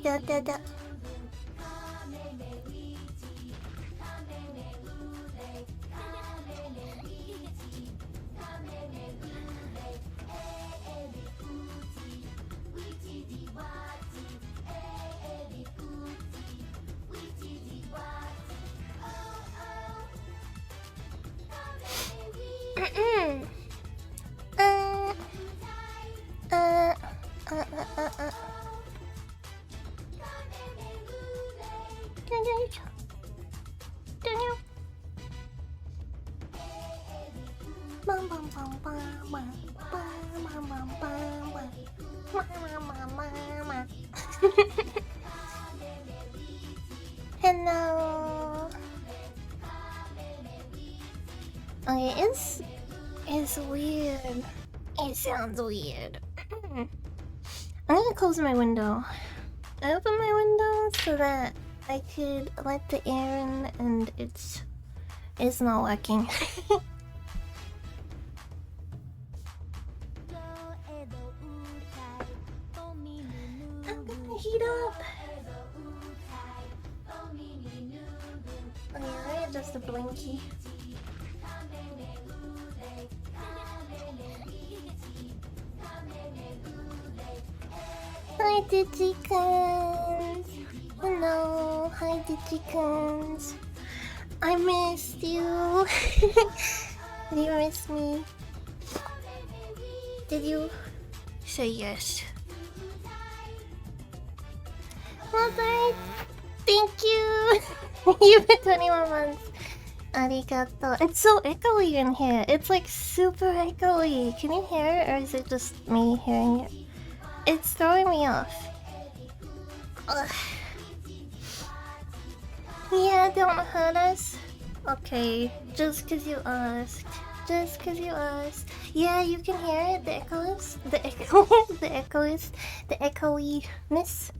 Da da da. Hello. Okay, it's weird. It sounds weird. I'm gonna close my window. I opened my window so that I could let the air in, and it's not working. I'm gonna heat up. Oh yeah, I adjust the blinky. Hi Digicons! Hello, hi Digicons! I missed you! Did you miss me? Did you? Say yes. Mother! Thank you! You've been 21 months. Arigato. It's so echoey in here. It's like super echoey. Can you hear it, or is it just me hearing it? It's throwing me off. Ugh. Yeah, don't hurt us. Okay, just cause you asked. Just cause you asked. Yeah, you can hear it. The echoes. The echoes. The echoes. The echoiness.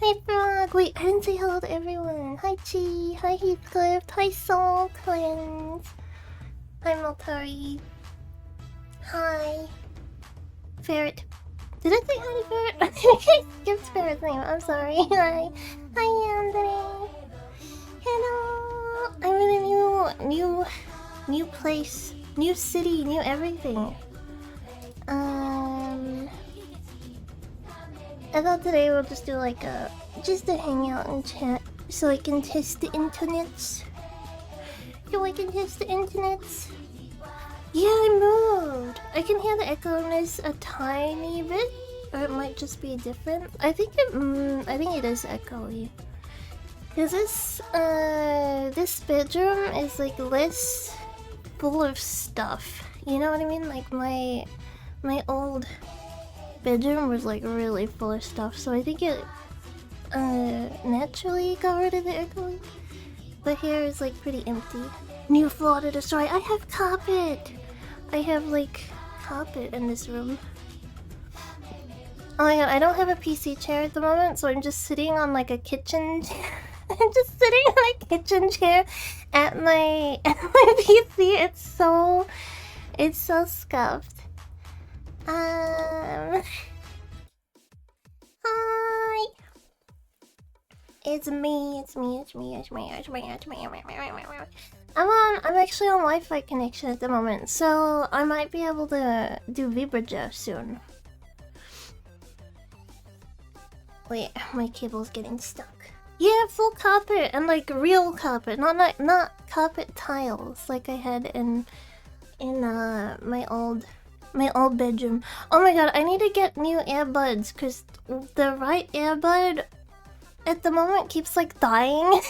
Hi Frog! Wait, I didn't say hello to everyone. Hi Chi. Hi Heathcliff. Hi Soul Cleanse. Hi Multari. Hi. Ferret. Did I say hi to Ferret? I think I skipped Ferret's name. I'm sorry. Hi. Hi Anthony. Hello. I'm in a new place. New city. New everything. I thought today we'll just do like just a hangout and chat so I can test the internets. So I can test the internets. Yeah, I moved. I can hear the echoiness a tiny bit, or it might just be different. I think it is echoey. Cause this bedroom is like less full of stuff. You know what I mean? Like my old bedroom was like really full of stuff, so I think it naturally got rid of the echoing. But here is like pretty empty. New floor to destroy. I have carpet. I have like carpet in this room. Oh my god, I don't have a PC chair at the moment, so I'm just sitting on like a kitchen. I'm just sitting on a kitchen chair at my PC. It's so scuffed. Hi. It's me. I'm actually on Wi-Fi connection at the moment, so I might be able to do Vibraja soon. Wait, my cable's getting stuck. Yeah, full carpet and like real carpet, not carpet tiles like I had in my old bedroom. Oh my god, I need to get new earbuds because the right earbud at the moment keeps like dying.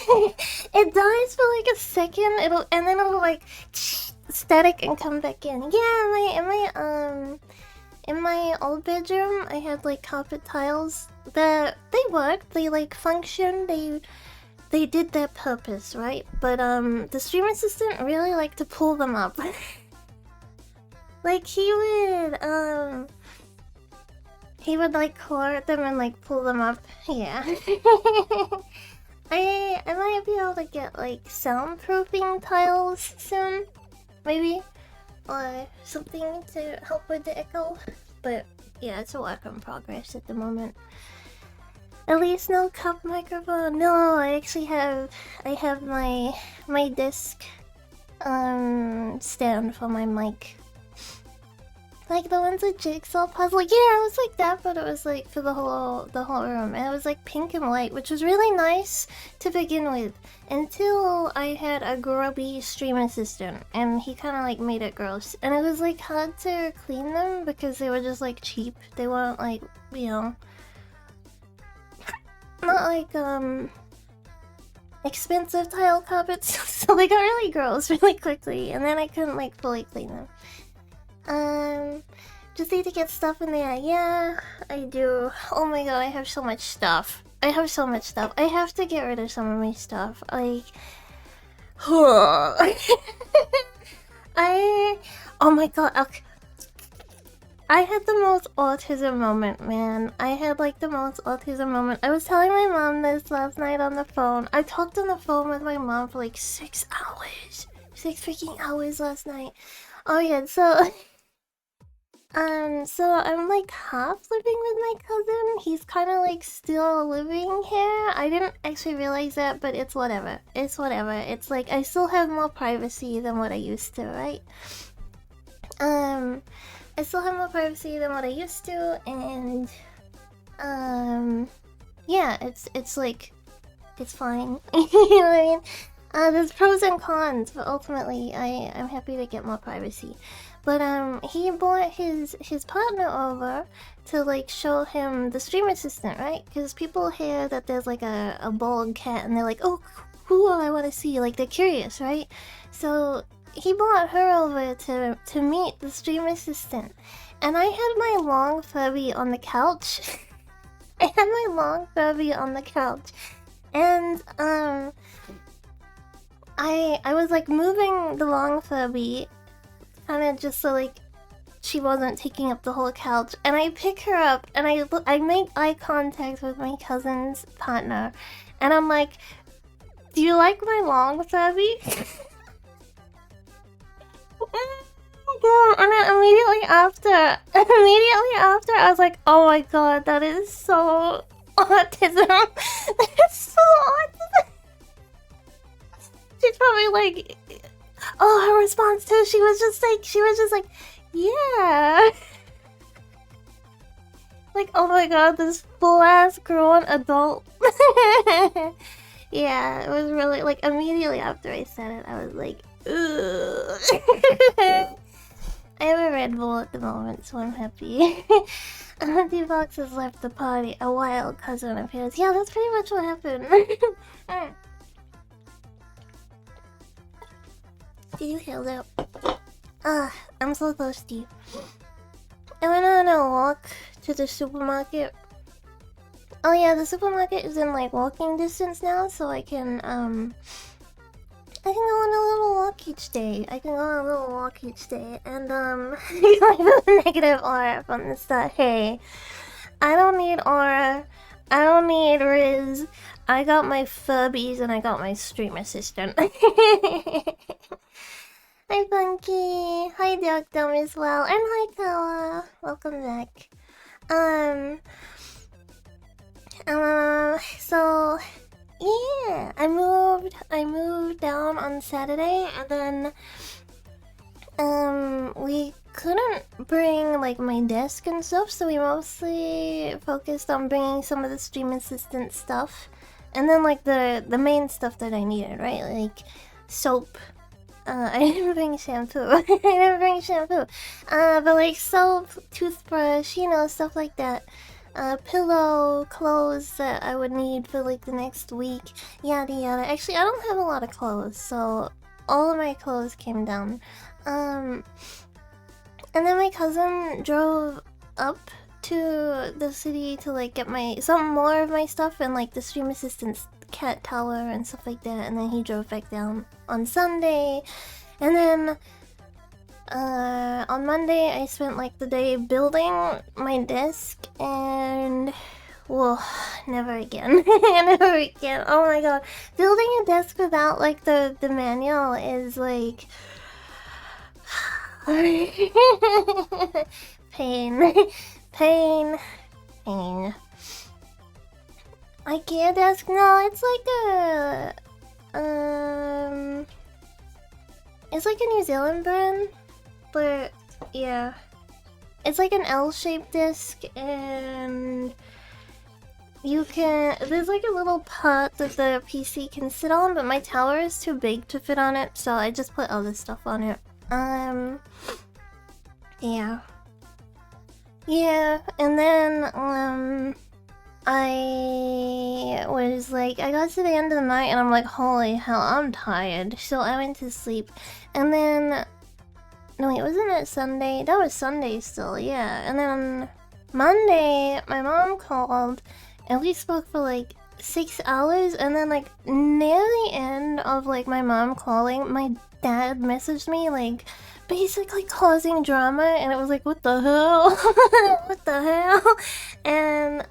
It dies for like a second, and then it'll like static and come back in. Yeah, in my old bedroom, I had like carpet tiles that they worked. They like functioned. They did their purpose, right? But the stream assistant really liked to pull them up. Like he would like core them and like pull them up. Yeah. I might be able to get like soundproofing tiles soon. Maybe. or something to help with the echo. But yeah, it's a work in progress at the moment. At least no cup microphone. No, I have my disc stand for my mic. Like the ones with jigsaw puzzle. Yeah, it was like that, but it was like for the whole room. And it was like pink and white, which was really nice to begin with. Until I had a grubby stream assistant, and he kind of like made it gross. And it was like hard to clean them because they were just like cheap. They weren't like, you know, not like expensive tile carpets. So they got really gross really quickly, and then I couldn't like fully clean them. Just need to get stuff in there. Yeah, I do. Oh my god, I have so much stuff. I have to get rid of some of my stuff. Like, oh my god. Okay. I had the most autism moment, man. I had like the most autism moment. I was telling my mom this last night on the phone. I talked on the phone with my mom for like 6 hours. 6 freaking hours last night. Oh yeah, so I'm like half living with my cousin. He's kind of like still living here. I didn't actually realize that, but it's whatever. It's whatever. It's like I still have more privacy than what I used to, right? I still have more privacy than what I used to, and yeah, it's like it's fine. You know what I mean? There's pros and cons, but ultimately I'm happy to get more privacy. But he brought his partner over to like show him the stream assistant, right? Because people hear that there's like a bald cat and they're like, oh cool, I want to see, like they're curious, right? So he brought her over to meet the stream assistant, and I had my long Furby on the couch. I had my long Furby on the couch, and I was like moving the long Furby, kind of just so like she wasn't taking up the whole couch, and I pick her up and I make eye contact with my cousin's partner, and I'm like, "Do you like my long Furby?" And then immediately after, I was like, "Oh my god, that is so autism! That is so autism!" She's probably like, oh, her response too. She was just like, yeah. Like, oh my god, this full ass grown adult. Yeah, it was really like immediately after I said it, I was like, ugh. I have a Red Bull at the moment, so I'm happy. D-Box has left the party. A wild cousin of his. Yeah, that's pretty much what happened. Did you hear that? I'm so thirsty. I went on a walk to the supermarket. Oh yeah, the supermarket is in like walking distance now, so I can go on a little walk each day. And negative aura from the start. Hey, I don't need aura. I don't need Riz. I got my Furbies and I got my stream assistant. Hi Funky. Hi Doctum as well. And hi Kawa. Welcome back. So yeah, I moved down on Saturday, and then we couldn't bring like my desk and stuff, so we mostly focused on bringing some of the stream assistant stuff, and then like the main stuff that I needed, right? Like soap. I didn't bring shampoo. But like soap, toothbrush, you know, stuff like that. Pillow, clothes that I would need for like the next week, yada yada. Actually, I don't have a lot of clothes, so all of my clothes came down. And then my cousin drove up to the city to like get some more of my stuff and like the stream assistant's cat tower and stuff like that, and then he drove back down on Sunday, and then on Monday I spent like the day building my desk, and whoa, never again. Never again. Oh my god, building a desk without like the manual is like Pain. Pain. Pain. IKEA desk? No, it's like a... It's like a New Zealand brand. But, yeah. It's like an L-shaped disc, and... You can... There's like a little pot that the PC can sit on, but my tower is too big to fit on it, so I just put other stuff on it. Yeah. Yeah, and then, I was like, I got to the end of the night and I'm like, holy hell, I'm tired. So I went to sleep. And then... No, wait, wasn't it Sunday? That was Sunday still, yeah. And then Monday, my mom called and we spoke for like 6 hours. And then like near the end of like my mom calling, my dad messaged me like basically causing drama. And it was like, what the hell? What the hell? And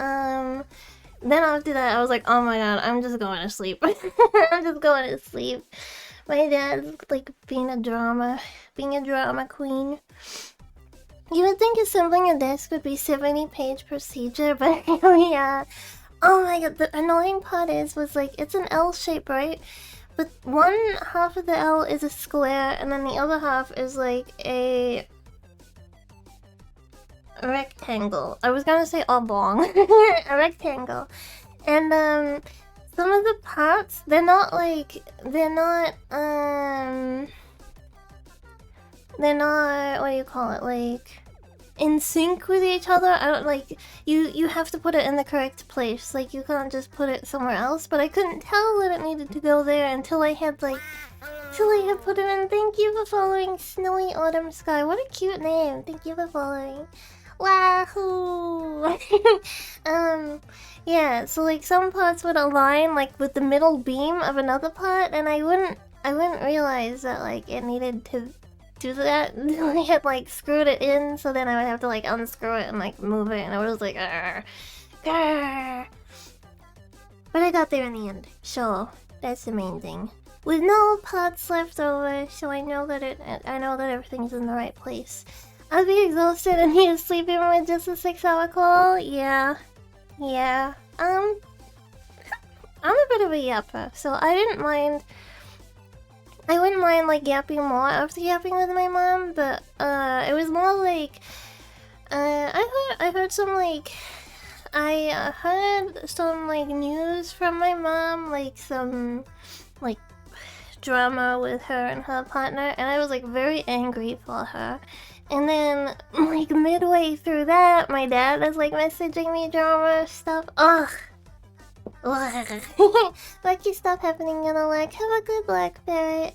then after that, I was like, oh my god, I'm just going to sleep. I'm just going to sleep. My dad's like being a drama queen. You would think assembling a disc would be 70-page procedure, but yeah. Oh my god, the annoying part was like, it's an L shape, right? But one half of the L is a square, and then the other half is like a rectangle. I was gonna say oblong. A rectangle. And some of the parts, they're not what do you call it, like in sync with each other. I don't like, you have to put it in the correct place, like you can't just put it somewhere else. But I couldn't tell that it needed to go there until I had put it in. Thank you for following Snowy Autumn Sky. What a cute name. Thank you for following. Wahoo! Yeah, so like some parts would align like with the middle beam of another part, and I wouldn't realize that like it needed to do that until I had like screwed it in, so then I would have to like unscrew it and like move it, and I was like, Arr, Arr. But I got there in the end, so that's the main thing. With no parts left over, so I know that everything's in the right place. I'd be exhausted and need to sleep even with just a 6-hour call. Yeah. I'm a bit of a yapper, so I wouldn't mind like yapping more after yapping with my mom, but it was more like I heard some news from my mom, like some like drama with her and her partner, and I was like very angry for her. And then, like, midway through that, my dad was, like, messaging me drama stuff. Ugh. Lucky stuff happening in the leg. Have a good luck, Barrett.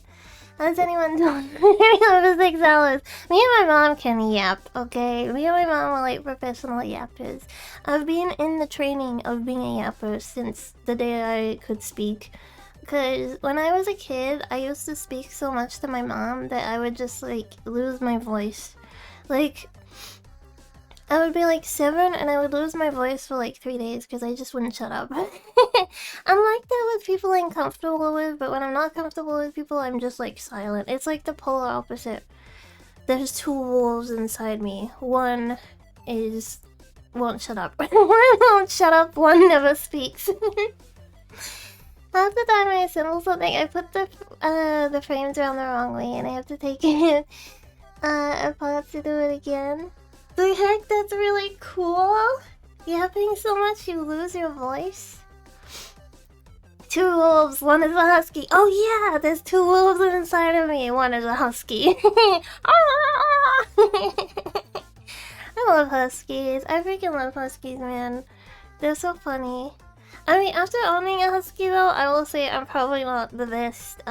How's anyone doing? For 6 hours. Me and my mom can yap, okay? Me and my mom are, like, professional yappers. I've been in the training of being a yapper since the day I could speak. Because when I was a kid, I used to speak so much to my mom that I would just, like, lose my voice. Like, I would be like 7 and I would lose my voice for like 3 days because I just wouldn't shut up. I'm like that with people I'm comfortable with, but when I'm not comfortable with people, I'm just like silent. It's like the polar opposite. There's 2 wolves inside me. One won't shut up. One won't shut up, one never speaks. Half the time I assemble something, I put the frames around the wrong way and I have to take it apart to do it again. The heck, that's really cool! Yapping so much you lose your voice? 2 wolves, one is a husky. Oh yeah, there's 2 wolves inside of me, one is a husky. I love huskies. I freaking love huskies, man. They're so funny. I mean, after owning a husky though, I will say I'm probably not the best,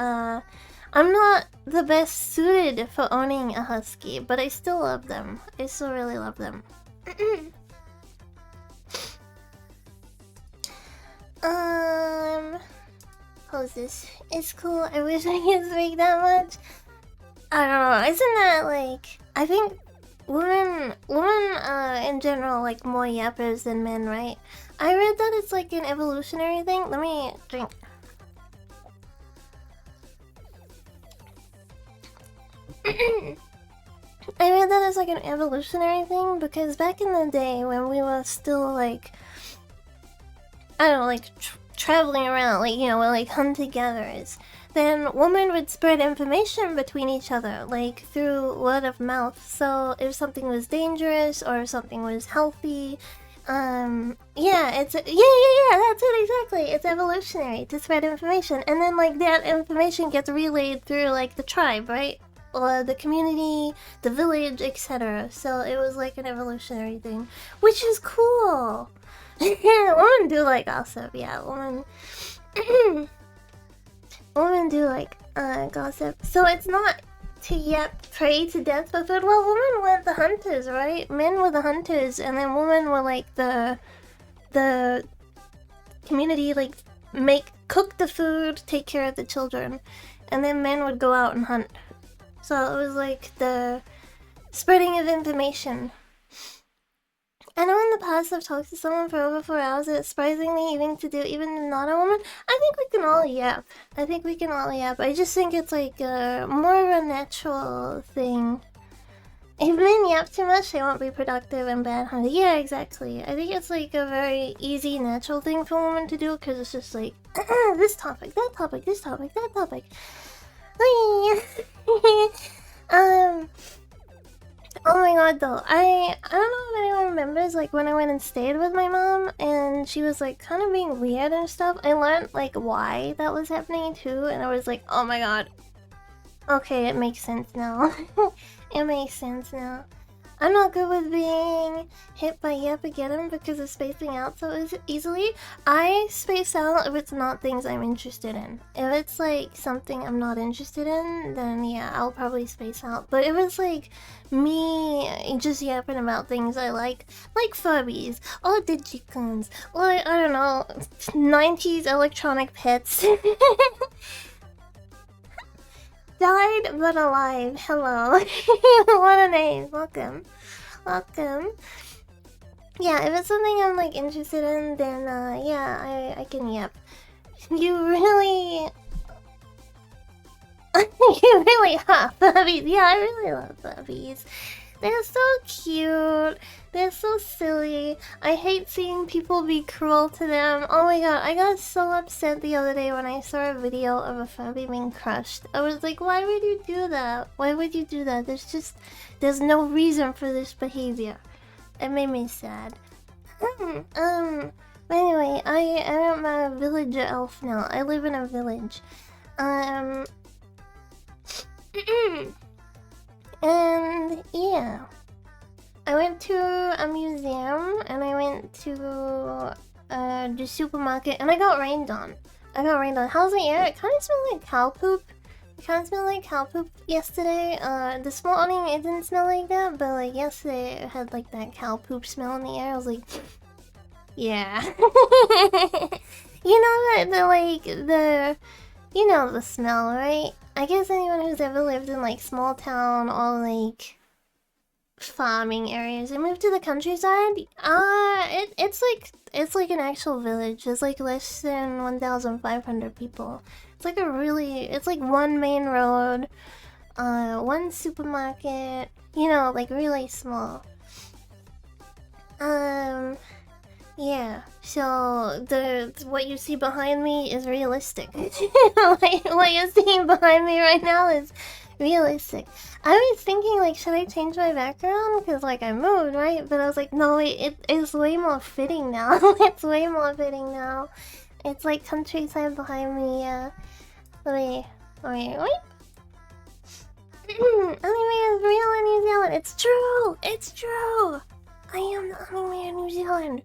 I'm not the best suited for owning a husky, but I still love them. I still really love them. How's this? It's cool. I wish I could speak that much. I don't know. Isn't that like... I think women in general like more yappers than men, right? I read that it's like an evolutionary thing. Let me drink. I read that as like an evolutionary thing because back in the day when we were still like, I don't know, like traveling around, like, you know, we're like hunter-gatherers, then women would spread information between each other, like through word of mouth. So if something was dangerous or if something was healthy, yeah, that's it exactly. It's evolutionary to spread information, and then like that information gets relayed through like the tribe, right? Or the community, the village, etc. So it was like an evolutionary thing, which is cool. Women do like gossip, yeah. Women do like gossip. So it's not to yet pray to death for food. Well, women were the hunters, right? Men were the hunters, and then women were like the community, like cook the food, take care of the children, and then men would go out and hunt. So it was like the spreading of information. I know in the past I've talked to someone for over 4 hours. It's surprisingly even to do even not a woman. I think we can all yap. I just think it's like more of a natural thing. If men yap too much, they won't be productive and bad hunter. Yeah, exactly. I think it's like a very easy, natural thing for women to do because it's just like this topic, that topic, this topic, that topic. Oh my god, though. I don't know if anyone remembers, like, when I went and stayed with my mom, and she was, like, kind of being weird and stuff. I learned, like, why that was happening, too, and I was like, oh my god. Okay, it makes sense now. It makes sense now. I'm not good with being hit by Yapageddon because of spacing out so easily. I space out if it's not things I'm interested in. If it's like something I'm not interested in, then yeah, I'll probably space out. But if it's like me just yapping about things I like Furbies, or Digicons, or I don't know, 90s electronic pets. Died but alive. Hello. What a name. Welcome. Yeah, if it's something I'm like interested in, then yeah, I can yep. You really you really have puppies. Yeah, I really love puppies. They're so cute. They're so silly. I hate seeing people be cruel to them. Oh my god, I got so upset the other day when I saw a video of a Furby being crushed. I was like, why would you do that? Why would you do that? There's no reason for this behavior. It made me sad. But anyway, I'm a villager elf now. I live in a village. And yeah, I went to a museum and I went to the supermarket and I got rained on. How's the air? It kind of smelled like cow poop. Yesterday. This morning it didn't smell like that, but like yesterday it had like that cow poop smell in the air. I was like, yeah. You know you know the smell, right? I guess anyone who's ever lived in like small town or like farming areas and moved to the countryside, it's like an actual village. It's like less than 1,500 people. It's like one main road, one supermarket, you know, like really small. Yeah, so what you see behind me is realistic. What you're seeing behind me right now is realistic. I was thinking, like, should I change my background? Because, like, I moved, right? But I was like, no, it is way more fitting now. It's way more fitting now. It's like countryside behind me, yeah. Wait. Anime is real in New Zealand. It's true! I am the anime in New Zealand.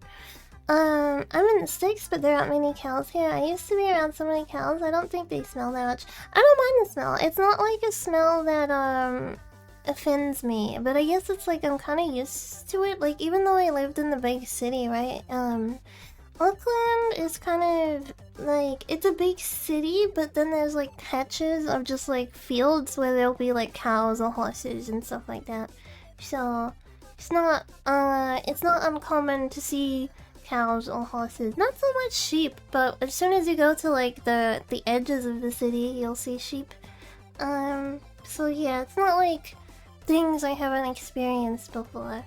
I'm in the sticks, but there aren't many cows here. I used to be around so many cows. I don't think they smell that much. I don't mind the smell. It's not like a smell that offends me, but I guess it's like I'm kind of used to it. Like even though I lived in the big city, right? Auckland is kind of like it's a big city, but then there's like patches of just like fields where there'll be like cows or horses and stuff like that. So it's not uncommon to see cows or horses. Not so much sheep, but as soon as you go to like the edges of the city, you'll see sheep. So yeah, it's not like things I haven't experienced before.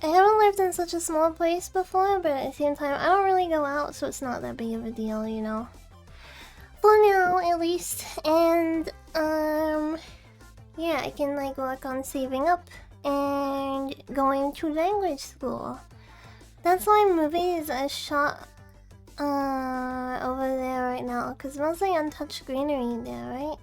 I haven't lived in such a small place before, but at the same time, I don't really go out, so it's not that big of a deal, you know? For now, at least. And, yeah, I can, like, work on saving up and going to language school. That's why movies are shot, over there right now, because mostly untouched greenery there, right?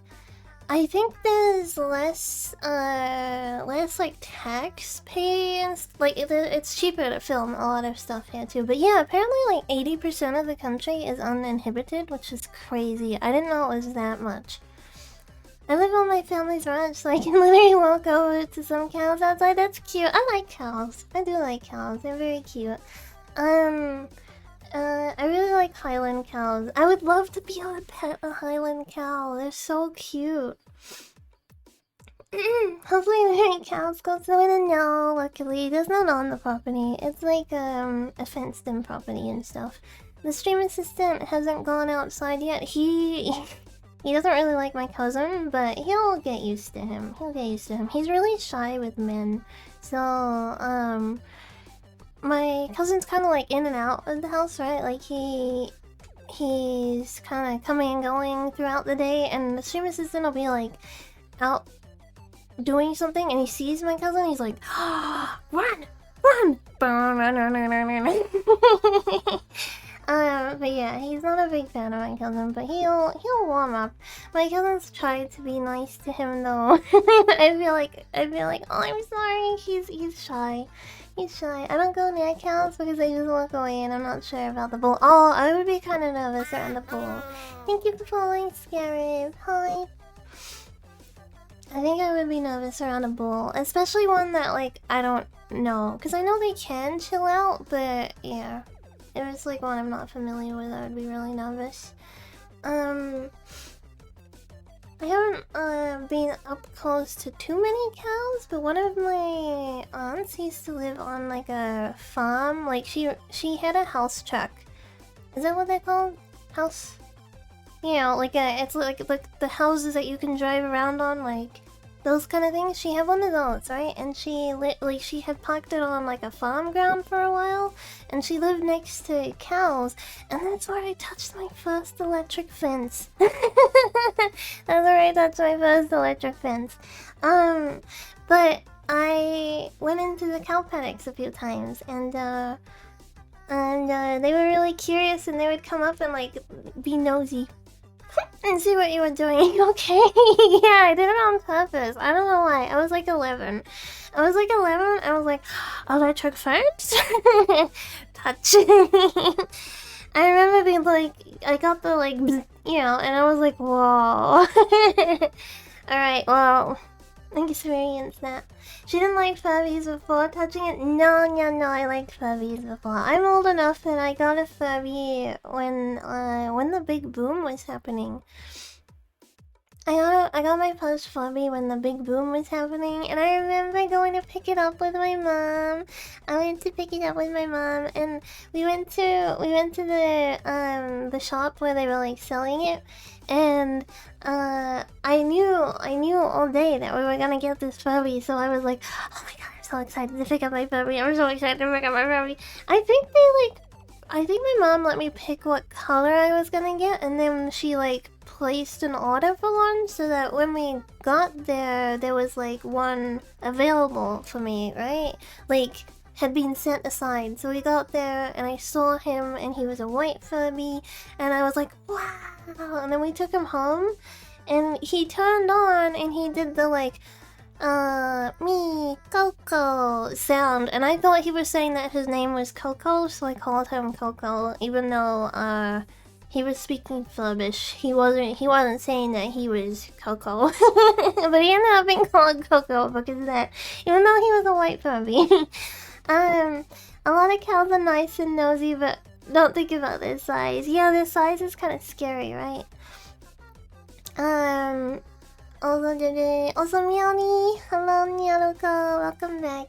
I think there's less like tax pay and like it's cheaper to film a lot of stuff here too. But yeah, apparently like 80% of the country is uninhibited, which is crazy. I didn't know it was that much. I live on my family's ranch, so I can literally walk over to some cows outside. That's cute. I like cows. I do like cows. They're very cute. I really like Highland cows. I would love to be able to pet a Highland cow. They're so cute. Hopefully the cows go through the no. Luckily, there's not on the property. It's like a fenced-in property and stuff. The stream assistant hasn't gone outside yet. He doesn't really like my cousin, but he'll get used to him. He's really shy with men, so my cousin's kind of like in and out of the house, right? Like he's kind of coming and going throughout the day, and the stream assistant will be like out doing something, and he sees my cousin. He's like, oh, run! But yeah, he's not a big fan of my cousin, but he'll warm up. My cousin's tried to be nice to him though. I feel like, oh, I'm sorry. He's shy. He's shy. I don't go near cows because they just walk away, and I'm not sure about the bull. Oh, I would be kind of nervous around the bull. Thank you for following, Scarab. Hi. I think I would be nervous around a bull, especially one that, like, I don't know. Because I know they can chill out, but yeah. If it's, like, one I'm not familiar with, I would be really nervous. I haven't been up close to too many cows, but one of my aunts used to live on like a farm. Like she had a house truck. Is that what they're called? House? You know, like it's like the houses that you can drive around on, like those kind of things. She had one of those, right? And she had parked it on like a farm ground for a while, and she lived next to cows, and that's where I touched my first electric fence. That's where I touched my first electric fence. But I went into the cow paddocks a few times, and they were really curious, and they would come up and like be nosy. And see what you were doing. Okay. Yeah, I did it on purpose. I don't know why. I was like 11. I was like, electric fence? Touch. I remember being like, I got the like, you know, and I was like, whoa. Alright, well, experience that. She didn't like Furbies before touching it. No, I liked Furbies before. I'm old enough that I got a Furby when the big boom was happening. I got my first Furby when the big boom was happening, and I remember going to pick it up with my mom. I went to pick it up with my mom, and we went to the shop where they were like selling it, and I knew all day that we were gonna get this Furby, so I was like, oh my god, I'm so excited to pick up my Furby. I'm so excited to pick up my Furby. I think my mom let me pick what color I was gonna get, and then she like placed an order for one, so that when we got there, there was like one available for me, right? Like, had been set aside. So we got there, and I saw him, and he was a white Furby, and I was like, wow! And then we took him home, and he turned on, and he did the like, me, Coco sound, and I thought he was saying that his name was Coco, so I called him Coco, even though, he was speaking Flemish. He wasn't saying that he was Coco. But he ended up being called Coco because of that, even though he was a white Furby. A lot of cows are nice and nosy, but don't think about their size. Yeah, their size is kind of scary, right? Also Meowny, hello Nyaruko, welcome back.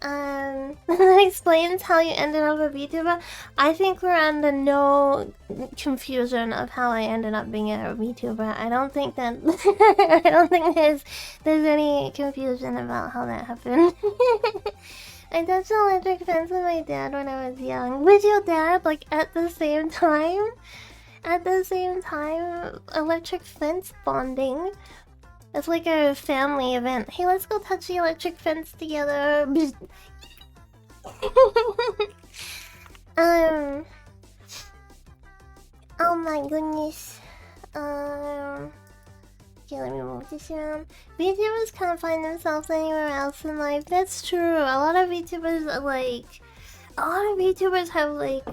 That explains how you ended up a VTuber. I think we're under no confusion of how I ended up being a VTuber. I don't think that I don't think there's any confusion about how that happened. I touched an electric fence with my dad when I was young. With your dad, like at the same time? At the same time, electric fence bonding. It's like a family event. Hey, let's go touch the electric fence together. Oh my goodness. Okay, let me move this around. VTubers can't find themselves anywhere else in life. That's true. A lot of VTubers have like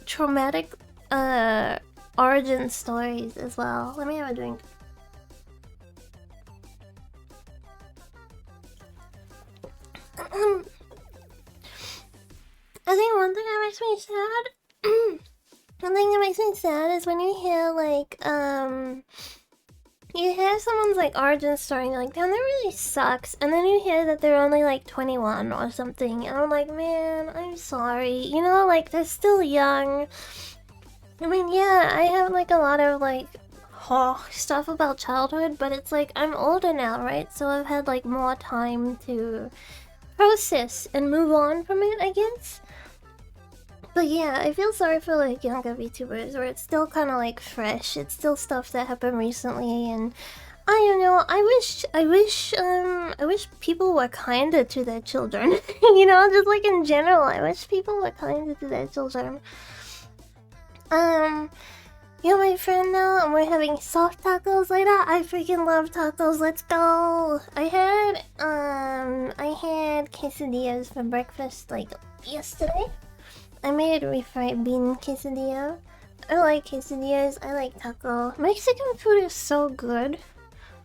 traumatic origin stories as well. Let me have a drink. I think one thing that makes me sad one thing that makes me sad is when you hear like you hear someone's like origin story and you're like, damn, that really sucks, and then you hear that they're only like 21 or something, and I'm like, man, I'm sorry, you know, like they're still young. I mean, yeah, I have like a lot of like stuff about childhood, but it's like I'm older now, right? So I've had like more time to process and move on from it, I guess. But yeah, I feel sorry for like younger VTubers where it's still kind of like fresh. It's still stuff that happened recently, and I don't know. I wish people were kinder to their children. You know, just like in general, I wish people were kinder to their children. You're my friend now, and we're having soft tacos later. I freaking love tacos. Let's go. I had quesadillas for breakfast like yesterday. I made refried bean quesadilla. I like quesadillas. I like taco. Mexican food is so good.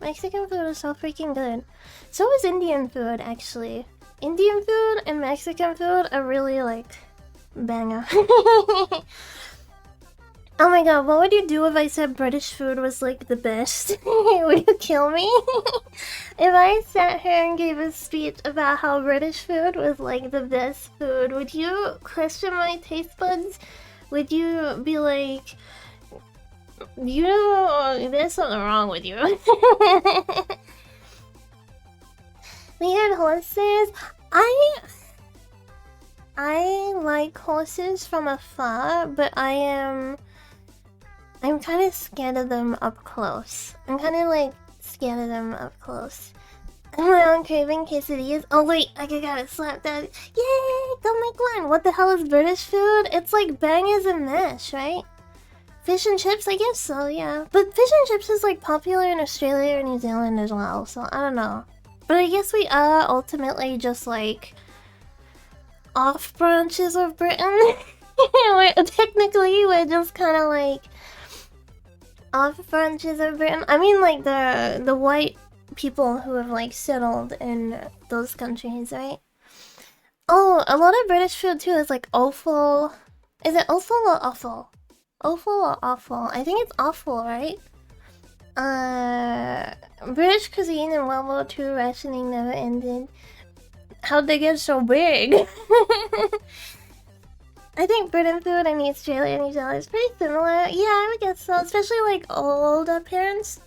Mexican food is so freaking good. So is Indian food, actually. Indian food and Mexican food are really like banger. Oh my god, what would you do if I said British food was like the best? Would you kill me? If I sat here and gave a speech about how British food was like the best food, would you question my taste buds? Would you be like, you know, there's something wrong with you? We had horses. I like horses from afar, but I'm kind of scared of them up close. I'm kind of like scared of them up close. I'm craving quesadillas. Oh wait, I gotta slap that. Yay! Go make one! What the hell is British food? It's like bangers and mash, right? Fish and chips? I guess so, yeah. But fish and chips is like popular in Australia and New Zealand as well, so I don't know. But I guess we are ultimately just like off branches of Britain. Technically, we're just kind of like off branches of Britain. I mean, like the white people who have like settled in those countries, right? Oh, a lot of British food too is like offal. Is it offal or awful? Offal or awful? I think it's awful, right? British cuisine in World War II rationing never ended. How'd they get so big? I think Britain food and Australia and New Zealand is pretty similar. Yeah, I would guess so. Especially like older parents.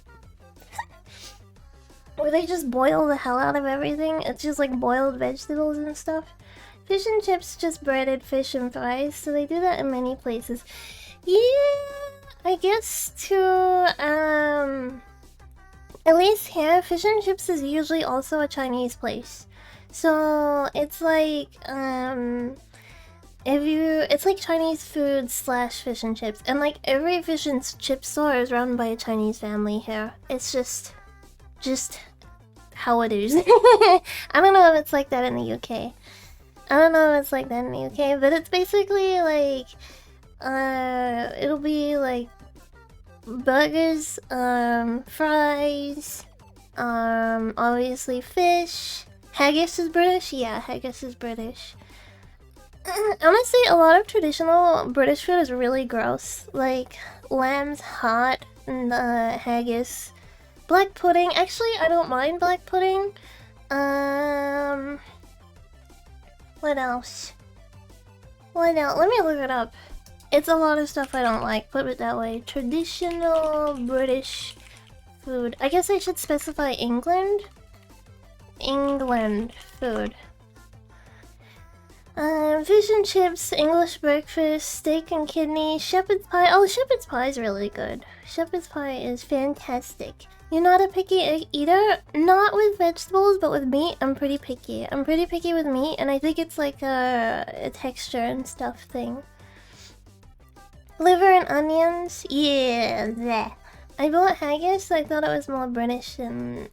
Where they just boil the hell out of everything. It's just like boiled vegetables and stuff. Fish and chips, just breaded fish and fries. So they do that in many places. Yeah, I guess to, at least here, fish and chips is usually also a Chinese place. So it's like, it's like Chinese food slash fish and chips. And like every fish and chip store is run by a Chinese family here. It's just how it is. I don't know if it's like that in the UK. I don't know if it's like that in the UK, but it's basically like, it'll be like burgers, fries, obviously fish. Haggis is British? Yeah, haggis is British. Honestly, a lot of traditional British food is really gross. Like, lamb's heart and haggis. Black pudding. Actually, I don't mind black pudding. What else? What else? Let me look it up. It's a lot of stuff I don't like, put it that way. Traditional British food. I guess I should specify England? England food. Fish and chips, English breakfast, steak and kidney, shepherd's pie. Oh, shepherd's pie is really good. Shepherd's pie is fantastic. You're not a picky eater? Not with vegetables, but with meat, I'm pretty picky. I'm pretty picky with meat, and I think it's like a texture and stuff thing. Liver and onions? Yeah, bleh. I bought haggis, I thought it was more British than...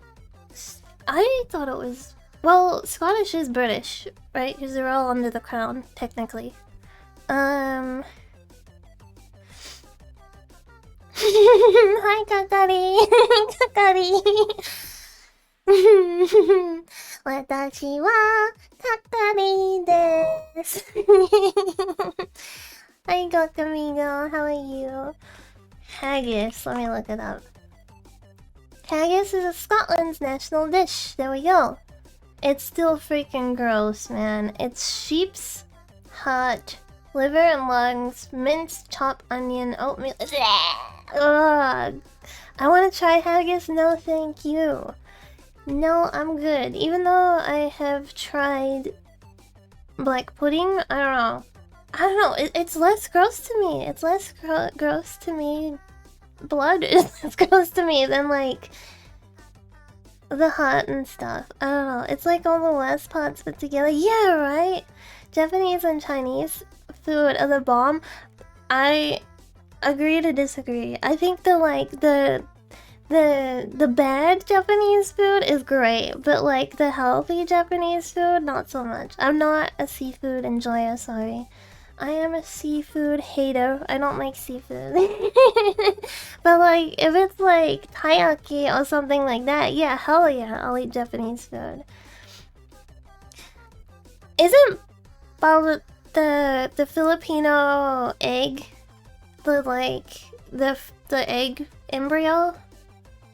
I thought it was... Well, Scottish is British, right? Because they're all under the crown, technically. Hi, Kagari! Kagari! Watashi wa Kagari desu. Hi, Gokamigo, how are you? Haggis, let me look it up. Haggis is Scotland's national dish. There we go. It's still freaking gross, man. It's sheep's heart, liver and lungs, minced chopped onion, oatmeal. Ugh. I want to try haggis. No, thank you. No, I'm good. Even though I have tried black pudding, I don't know. It's less gross to me. It's less gross to me. Blood is less gross to me than like the hot and stuff. I don't know. It's like all the last parts put together. Yeah, right? Japanese and Chinese food are the bomb. I agree to disagree. I think the bad Japanese food is great, but like the healthy Japanese food, not so much. I'm not a seafood enjoyer, sorry. I am a seafood hater. I don't like seafood. But like, if it's like taiyaki or something like that, yeah, hell yeah, I'll eat Japanese food. Isn't the Filipino egg the egg embryo?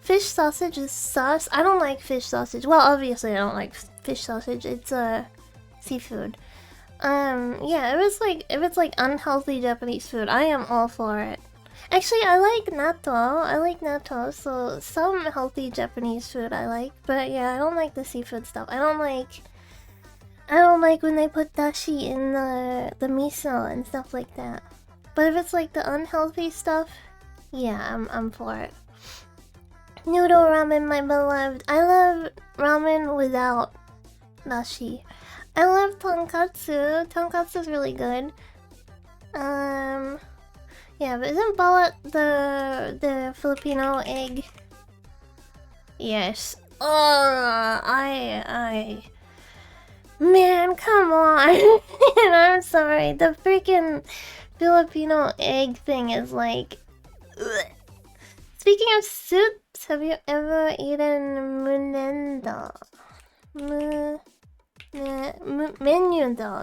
Fish sausage is sus. I don't like fish sausage. Well, obviously I don't like fish sausage. It's seafood. Yeah, if it's like unhealthy Japanese food, I am all for it. Actually, I like natto, so some healthy Japanese food I like, but yeah, I don't like the seafood stuff. I don't like when they put dashi in the miso and stuff like that. But if it's like the unhealthy stuff, yeah, I'm for it. Noodle ramen, my beloved. I love ramen without dashi. I love tonkatsu. Tonkatsu's really good. Yeah, but isn't balat the Filipino egg? Yes. Man, come on. And I'm sorry. The freaking Filipino egg thing is like... Ugh. Speaking of soups, have you ever eaten munendo? Menudo.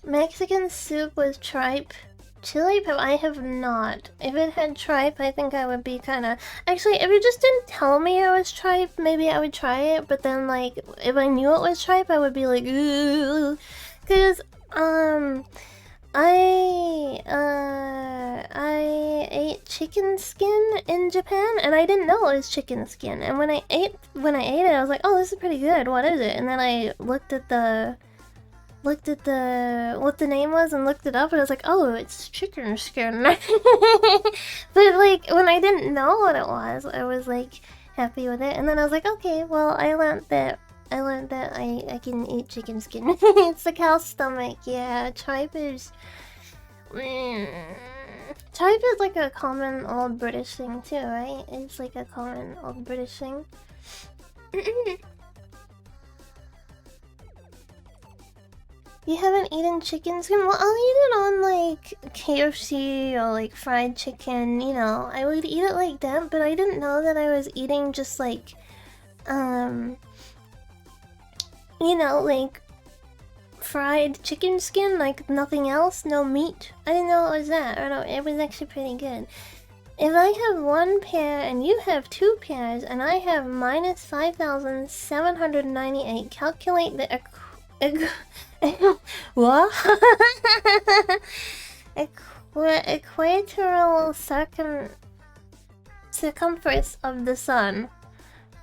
Mexican soup with tripe. Chili pepper, I have not. If it had tripe, I think I would be kinda... Actually, if you just didn't tell me it was tripe, maybe I would try it. But then, like, if I knew it was tripe, I would be like, ooh. Cause, I ate chicken skin in Japan, and I didn't know it was chicken skin. And when I ate it, I was like, oh, this is pretty good. What is it? And then I looked at what the name was and looked it up, and I was like, oh, it's chicken skin. But like, when I didn't know what it was, I was like happy with it. And then I was like, okay, well, I learned that I can eat chicken skin. It's the cow's stomach. Yeah, tripe is like a common old British thing too, right? It's like a common old British thing. You haven't eaten chicken skin? Well, I'll eat it on like KFC or like fried chicken, you know. I would eat it like that, but I didn't know that I was eating just like, you know, like fried chicken skin, like nothing else, no meat. I didn't know it was that. I don't know, it was actually pretty good. If I have one pair and you have two pairs and I have minus 5,798, calculate the what? Equatorial circumference of the sun.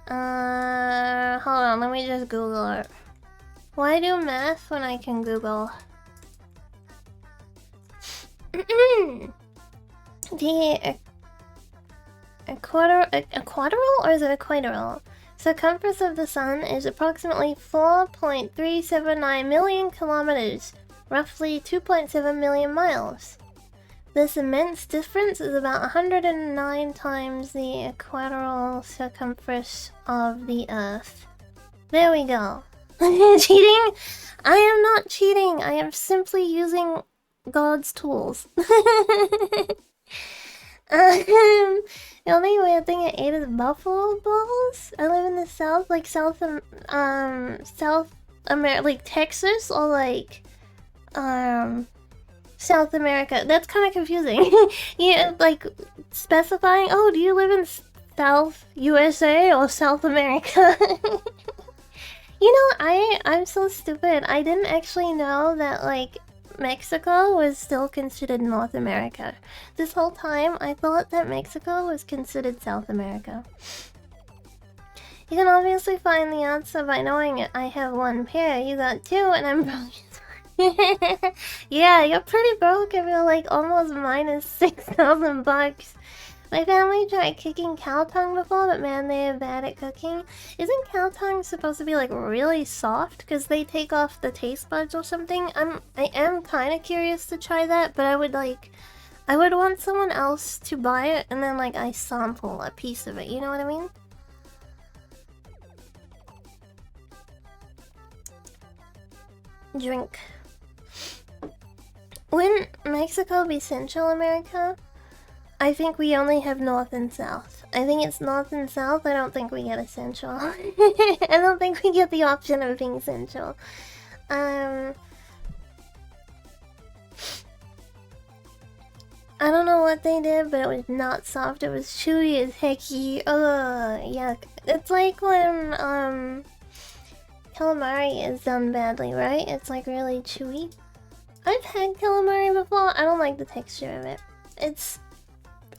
Hold on, let me just Google it. Why do math when I can Google? The equatorial or is it equatorial? Circumference of the sun is approximately 4.379 million kilometers, roughly 2.7 million miles. This immense difference is about 109 times the equatorial circumference of the Earth. There we go. Cheating? I am not cheating. I am simply using God's tools. The only weird thing I ate is buffalo balls. I live in the south, like South America, like Texas, or like South America. That's kind of confusing. Yeah, like specifying. Oh, do you live in South USA or South America? You know, I'm so stupid. I didn't actually know that like Mexico was still considered North America. This whole time, I thought that Mexico was considered South America. You can obviously find the answer by knowing it. I have one pair, you got two, and I'm broke. Yeah, you're pretty broke if you're like almost minus 6,000 bucks. My family tried cooking cow tongue before, but man, they are bad at cooking. Isn't cow tongue supposed to be like really soft because they take off the taste buds or something? I am kind of curious to try that, but I would want someone else to buy it and then like I sample a piece of it. You know what I mean? Drink. Wouldn't Mexico be Central America? I think we only have North and South. I think it's North and South. I don't think we get a Central. I don't think we get the option of being Central. I don't know what they did, but it was not soft. It was chewy as hecky. Ugh, yuck. It's like when calamari is done badly, right? It's like really chewy. I've had calamari before. I don't like the texture of it.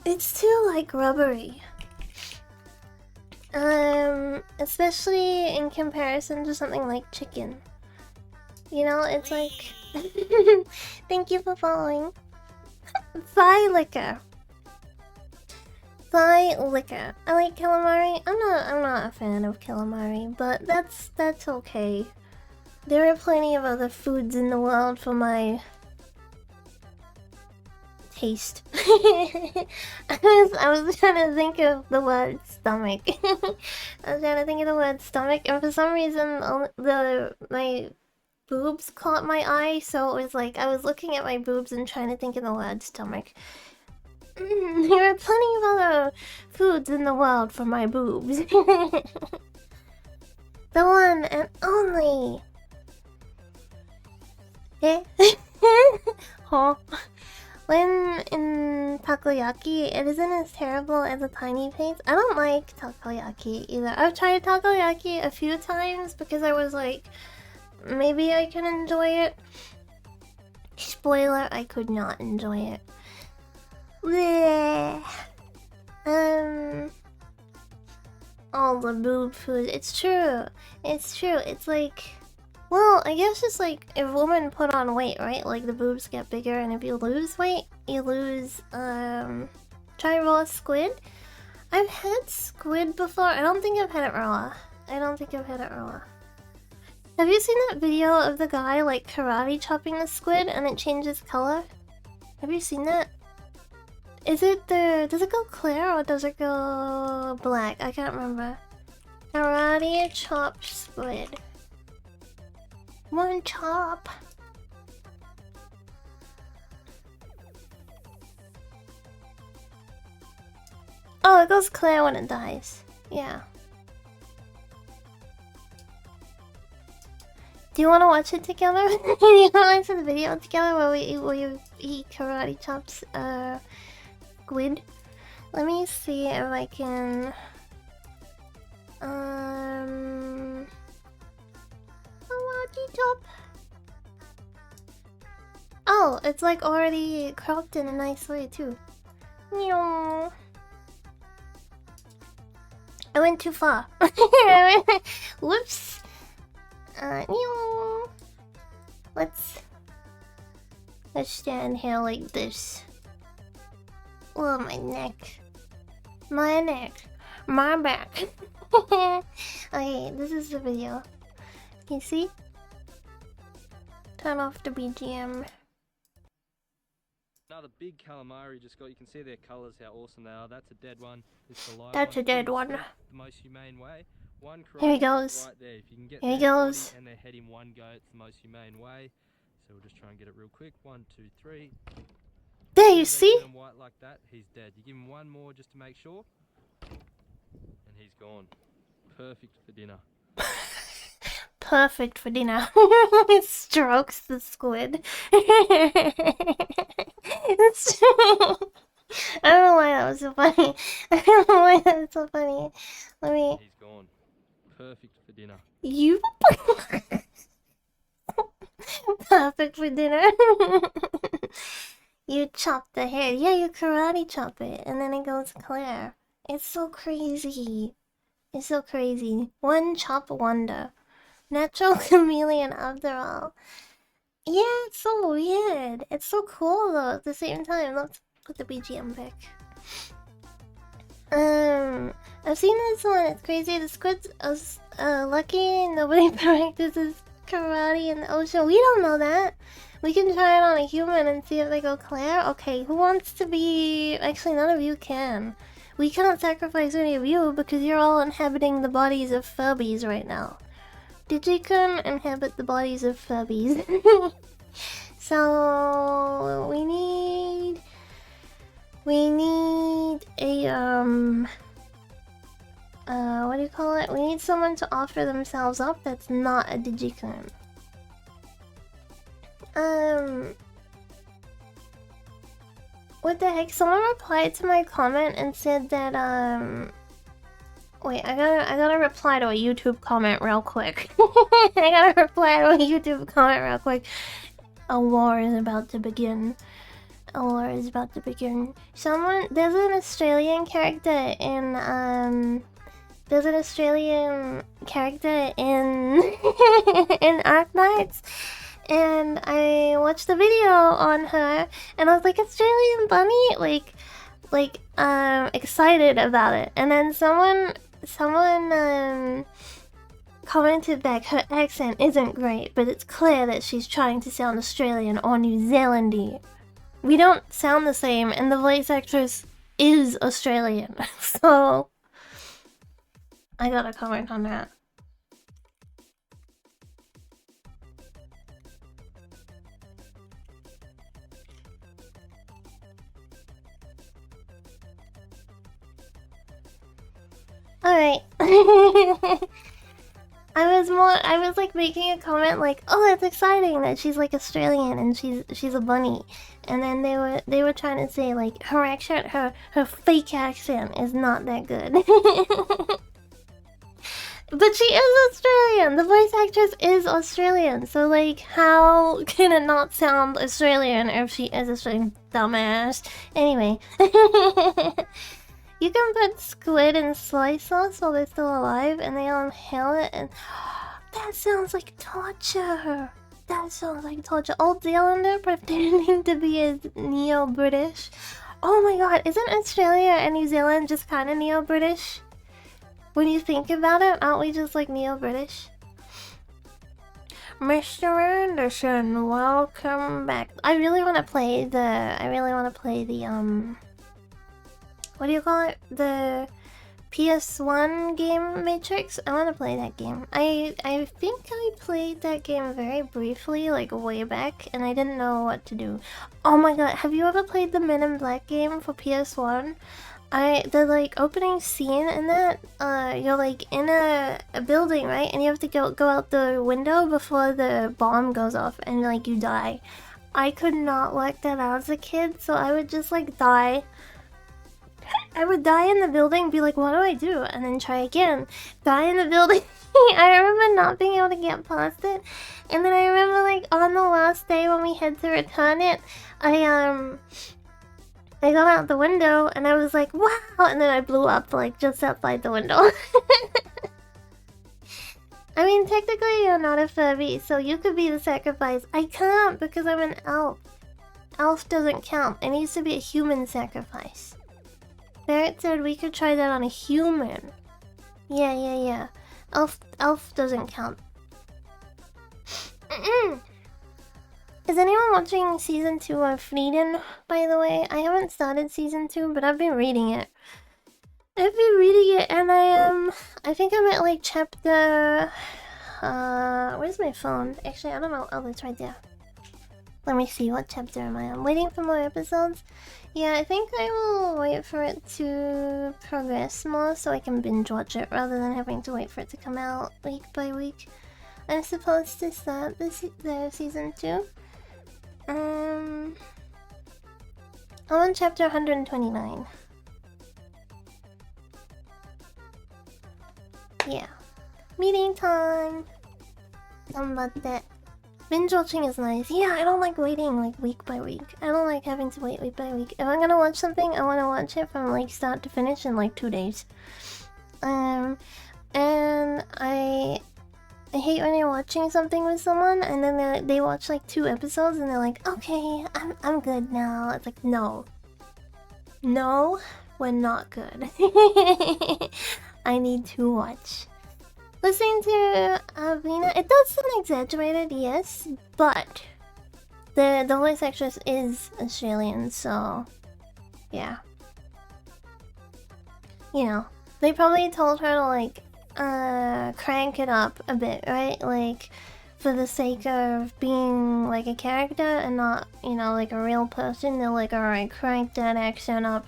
It's too like rubbery. Especially in comparison to something like chicken. You know, it's like thank you for following. Thigh liquor. Thigh liquor. I like calamari. I'm not a fan of calamari, but that's okay. There are plenty of other foods in the world for my taste. I was trying to think of the word stomach. I was trying to think of the word stomach, and for some reason, my boobs caught my eye, so it was like I was looking at my boobs and trying to think of the word stomach. There are plenty of other foods in the world for my boobs. The one and only. Eh? Huh? When in takoyaki, it isn't as terrible as a tiny paste. I don't like takoyaki either. I've tried takoyaki a few times because I was like, maybe I can enjoy it. Spoiler, I could not enjoy it. Bleh. All the boob food. It's true. It's true. It's like, well, I guess it's like if women put on weight, right? Like the boobs get bigger, and if you lose weight, you lose, try raw squid. I've had squid before. I don't think I've had it raw. Have you seen that video of the guy like karate chopping the squid and it changes color? Have you seen that? Does it go clear or does it go black? I can't remember. Karate chopped squid. One chop. Oh, it goes clear when it dies. Yeah. Do you want to watch it together? Do you want to watch the video together where we eat karate chops, squid? Let me see if I can... top. Oh, it's like already cropped in a nice way too. I went too far. Whoops. Let's stand here like this. Oh, my neck. My neck. My back. Okay, this is the video. Can you see? Turn off the BGM. Another big calamari just got. You can see their colours, how awesome they are. That's a dead one. It's the live That's one. a dead one. The most humane way. One Here he goes. right there. If you can get Here he goes. and their head in one go, it's the most humane way. So we'll just try and get it real quick. 1, 2, 3. There, you see? White like that, he's dead. You give him one more just to make sure, and he's gone. Perfect for dinner. Perfect for dinner. It strokes the squid. I don't know why that was so funny. I don't know why that was so funny. Let me... He's gone. Perfect for dinner. You... Perfect for dinner. You chop the head. Yeah, you karate chop it. And then it goes clear. It's so crazy. It's so crazy. One chop wonder. Natural chameleon after all. Yeah, it's so weird. It's so cool though at the same time. Let's put the BGM back. I've seen this one. It's crazy. The squid's lucky nobody practices karate in the ocean. We don't know that. We can try it on a human and see if they go clear. Okay, who wants to be... Actually, none of you can. We can't sacrifice any of you because you're all inhabiting the bodies of Furbies right now. Digikun inhabit the bodies of Furbies. So... We need a... what do you call it? We need someone to offer themselves up that's not a Digikun. What the heck? Someone replied to my comment and said that, wait, I gotta reply to a YouTube comment real quick. I gotta reply to a YouTube comment real quick. A war is about to begin. A war is about to begin. There's an Australian character in, in Arknights. And I watched the video on her, and I was like, Australian bunny? Excited about it. And then someone commented back, her accent isn't great, but it's clear that she's trying to sound Australian or New Zealandy. We don't sound the same, and the voice actress is Australian. So, I gotta comment on that. Alright. I was like making a comment like, oh, that's exciting that she's like Australian and she's a bunny. And then they were trying to say like her accent, her fake accent is not that good. But she is Australian. The voice actress is Australian. So like, how can it not sound Australian if she is Australian? Dumbass. Anyway. You can put squid in soy sauce while they're still alive and they all inhale it and... That sounds like torture! That sounds like torture. Old Zealander pretending to be a neo-British. Oh my god, isn't Australia and New Zealand just kind of neo-British? When you think about it, aren't we just like neo-British? Mr. Anderson, welcome back. I really want to play the... what do you call it? The PS1 game Matrix? I want to play that game. I think I played that game very briefly, like way back, and I didn't know what to do. Oh my god, have you ever played the Men in Black game for PS1? The like opening scene in that, you're like in a building, right? And you have to go out the window before the bomb goes off and like you die. I could not work that out as a kid, so I would just like die I would die in the building, be like, what do I do? And then try again. Die in the building. I remember not being able to get past it. And then I remember, like, on the last day when we had to return it, I got out the window and I was like, wow! And then I blew up, like, just outside the window. I mean, technically you're not a Furby, so you could be the sacrifice. I can't because I'm an elf. Elf doesn't count. It needs to be a human sacrifice. Barrett said we could try that on a human. Yeah. Elf doesn't count. Is anyone watching season 2 of Frieden, by the way? I haven't started season 2, but I've been reading it. And I think I'm at like chapter... where's my phone? Actually, I don't know. Oh, it's right there. Let me see, what chapter am I on? Waiting for more episodes? Yeah, I think I will wait for it to progress more so I can binge watch it rather than having to wait for it to come out week by week. I'm supposed to start the season 2. I'm on chapter 129. Yeah. Meeting time! Ganbatte. Binge watching is nice. Yeah, I don't like waiting like week by week. I don't like having to wait week by week. If I'm gonna watch something, I wanna watch it from like start to finish in like 2 days. And I hate when you're watching something with someone and then they watch like 2 episodes and they're like, okay, I'm good now. It's like, no. No, we're not good. I need to watch. Listening to Avina, it does sound exaggerated, yes, but the voice actress is Australian, so yeah. You know, they probably told her to like crank it up a bit, right? Like for the sake of being like a character and not, you know, like a real person. They're like, alright, crank that accent up.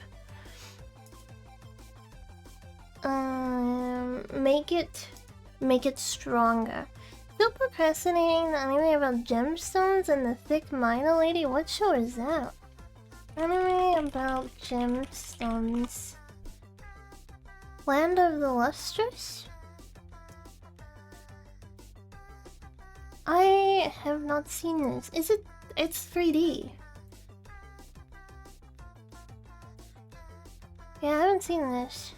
Make it stronger. Still procrastinating the anime about gemstones and the thick miner lady? What show is that? Anime about gemstones. Land of the Lustrous? I have not seen this. Is it? It's 3D. Yeah, I haven't seen this.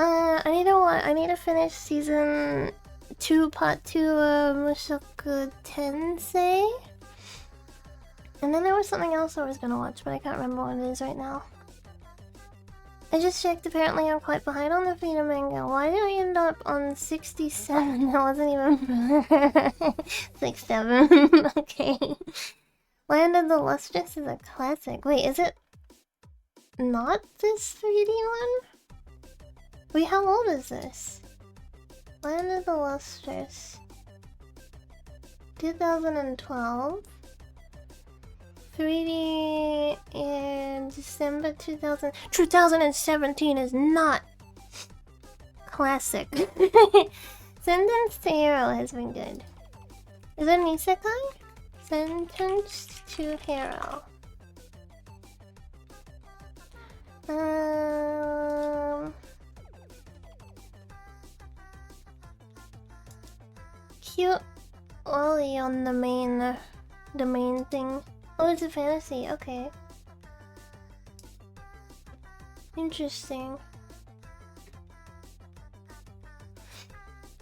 I need to finish season 2, part 2 of Mushoku Tensei. And then there was something else I was gonna watch, but I can't remember what it is right now. I just checked, apparently I'm quite behind on the Feeder manga. Why did I end up on 67? That wasn't even... 67, okay. Land of the Lustrous is a classic. Wait, is it not this 3D one? Wait, how old is this? Land of the Lustrous. 2012. 3D in December 2017 is not classic. Sentence to Hero has been good. Is it an isekai? Sentence to Hero. Cute Ollie on the main thing. Oh, it's a fantasy. Okay. Interesting.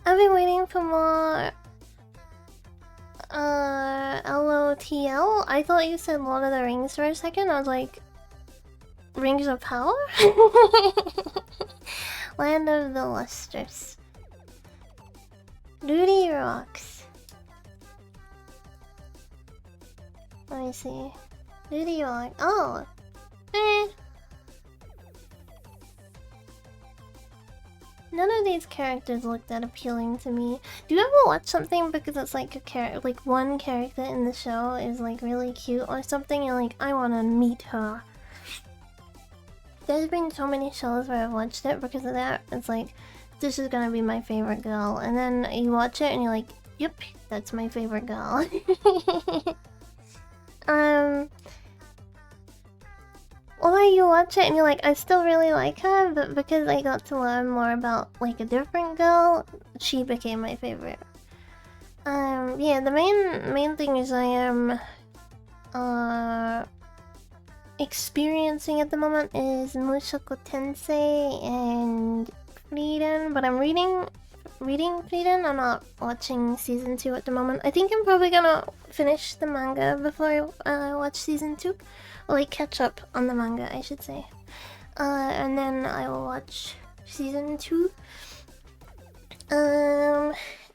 I've been waiting for more LOTL. I thought you said Lord of the Rings for a second. I was like, Rings of Power? Land of the Lustrous. Duty rocks. Let me see. Duty rock. Oh! None of these characters look that appealing to me. Do you ever watch something because it's like a like one character in the show is like really cute or something? You're like, I want to meet her. There's been so many shows where I've watched it because of that. It's like, this is gonna be my favorite girl, and then you watch it and you're like, yep, that's my favorite girl. What are you you watch it and you're like, I still really like her, but because I got to learn more about like a different girl, she became my favorite. Yeah, the main thing is I am experiencing at the moment is Mushoku Tensei and Frieren, but I'm reading Frieren. I'm not watching season 2 at the moment. I think I'm probably gonna finish the manga before I watch season 2. Or like catch up on the manga, I should say. And then I will watch season 2.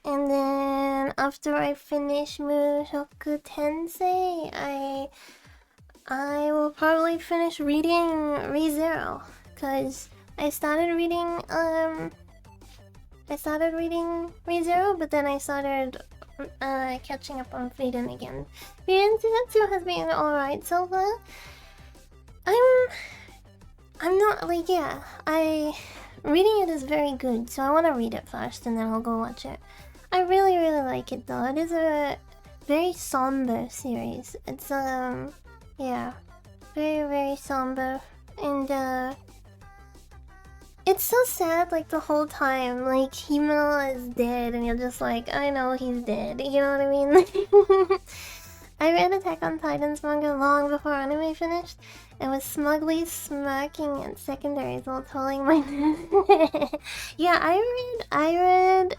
And then after I finish Mushoku Tensei, I will probably finish reading ReZero, cause I started reading ReZero, but then I started catching up on Frieren again. Frieren season 2 has been alright so far. I'm not like, yeah, reading it is very good, so I want to read it first and then I'll go watch it. I really like it though. It is a very somber series. It's yeah, very somber, and it's so sad like the whole time. Like Himeno is dead and you're just like, I know he's dead, you know what I mean? I read Attack on Titan's manga long before anime finished and was smugly smirking at secondaries while telling my yeah, I read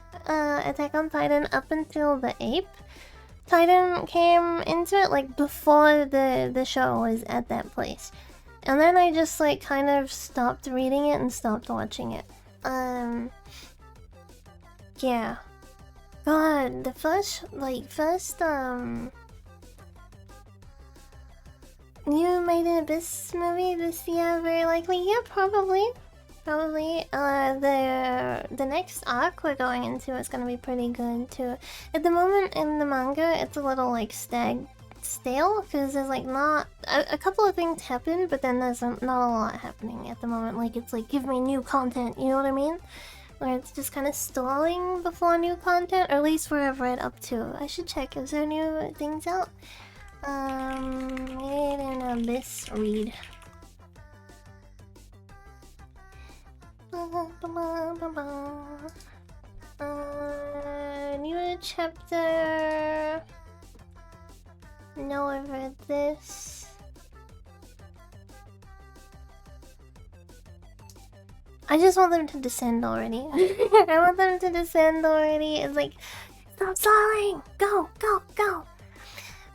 Attack on Titan up until the Ape Titan came into it, like before the show was at that place. And then I just like kind of stopped reading it and stopped watching it. Yeah. God, the first new Made in Abyss movie this year, very likely. Yeah, probably. The next arc we're going into is gonna be pretty good too. At the moment in the manga, it's a little like stale because there's like not a couple of things happen, but then there's not a lot happening at the moment. Like it's like give me new content, you know what I mean? Where it's just kind of stalling before new content, or at least where I've read up to. I should check. Is there new things out? Made in Abyss read. New chapter. No, I've read this. I just want them to descend already. I want them to descend already. It's like, stop stalling! Go!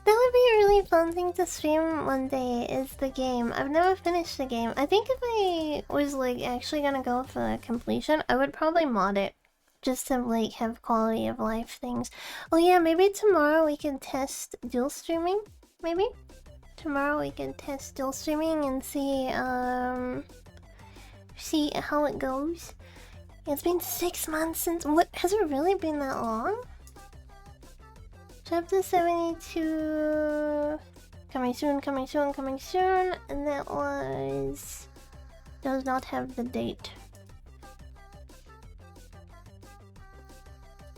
That would be a really fun thing to stream one day, is the game. I've never finished the game. I think if I was like actually gonna go for completion, I would probably mod it. Just to like have quality of life things. Oh yeah, maybe tomorrow we can test dual streaming? Maybe? Tomorrow we can test dual streaming and see how it goes. It's been 6 months since... What? Has it really been that long? Chapter 72... Coming soon. And that was... Does not have the date.